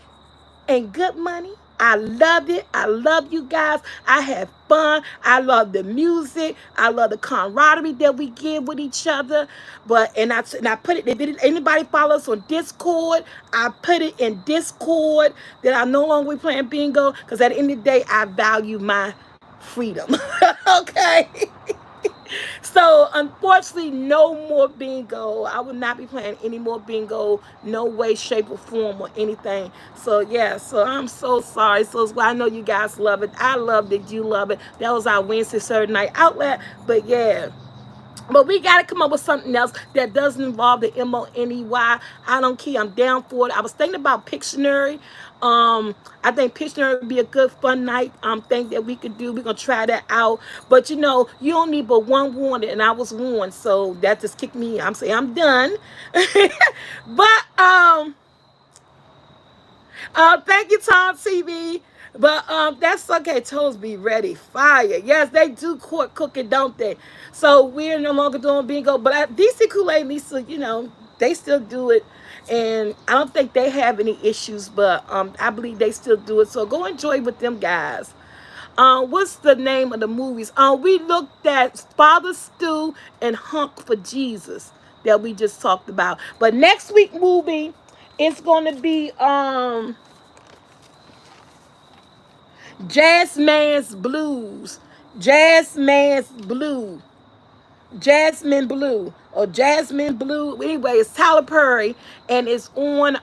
and good money. I loved it. I love you guys. I had fun. I love the music. I love the camaraderie that we give with each other. I put it. Did anybody follow us on Discord? I put it in Discord that I no longer be playing bingo because at the end of the day, I value my freedom. Okay. So unfortunately, no more bingo. I will not be playing any more bingo, no way, shape, or form, or anything. So yeah, so I'm so sorry. So I know you guys love it. I love it. You love it. That was our Wednesday, Saturday night outlet. But yeah. But we got to come up with something else that doesn't involve the MONEY. I don't care. I'm down for it. I was thinking about Pictionary. I think Pictionary would be a good fun night. Thing that we could do. We're gonna try that out. But you know, you don't need but one warning, and I was warned, so that just kicked me. I'm saying I'm done. But thank you, Tom TV. But that's okay. Toes be ready. Fire. Yes, they do court cooking, don't they? So we're no longer doing bingo. But DC Kool-Aid, Lisa, you know, they still do it. And I don't think they have any issues, but I believe they still do it. So go enjoy with them guys. What's the name of the movies? We looked at Father Stew and Hunk for Jesus that we just talked about. But next week movie, it's going to be Jazzman's Blues. Jazzman's Blue. Jasmine Blue or Jasmine Blue. Anyway, it's Tyler Perry and it's on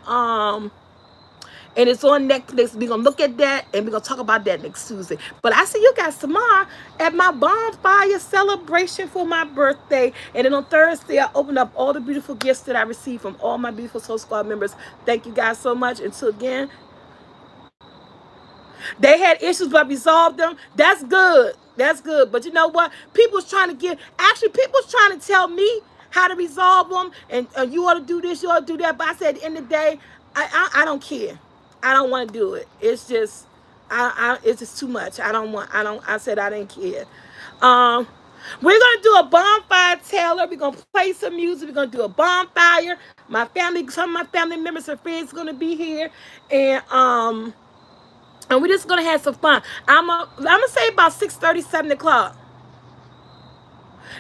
Netflix. We're gonna look at that and we're gonna talk about that next Tuesday. But I see you guys tomorrow at my bonfire celebration for my birthday. And then on Thursday, I open up all the beautiful gifts that I received from all my beautiful Soul Squad members. Thank you guys so much. Until again, they had issues, but resolved them. That's good. That's good. But you know what? People's trying to people's trying to tell me how to resolve them. And you ought to do this, you ought to do that. But I said at the end of the day, I don't care. I don't want to do it. It's just, it's just too much. I said I didn't care. We're going to do a bonfire, Taylor. We're going to play some music. We're going to do a bonfire. Some of my family members and friends are going to be here. And we're just gonna have some fun. I'm gonna say about 6:30, 7 o'clock.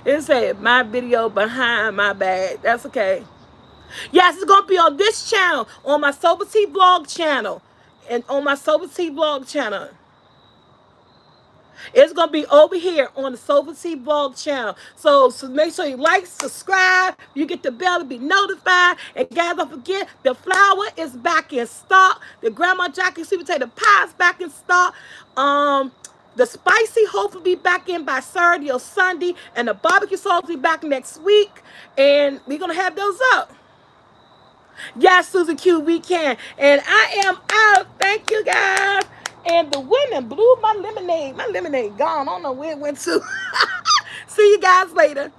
It said my video behind my bag. That's okay. Yes, it's gonna be on this channel, on my Sober Tea Vlog channel, and on my Sober Tea Vlog channel. It's going to be over here on the Soulfult Vlog channel. So make sure you like, subscribe. You get the bell to be notified. And guys, don't forget, the flour is back in stock. The Grandma Jackie sweet potato pie is back in stock. The spicy hopefully be back in by Saturday or Sunday. And the barbecue sauce will be back next week. And we're going to have those up. Yes, Susan Q, we can. And I am out. Thank you, guys. And the women blew my lemonade. My lemonade gone. I don't know where it went to. See you guys later.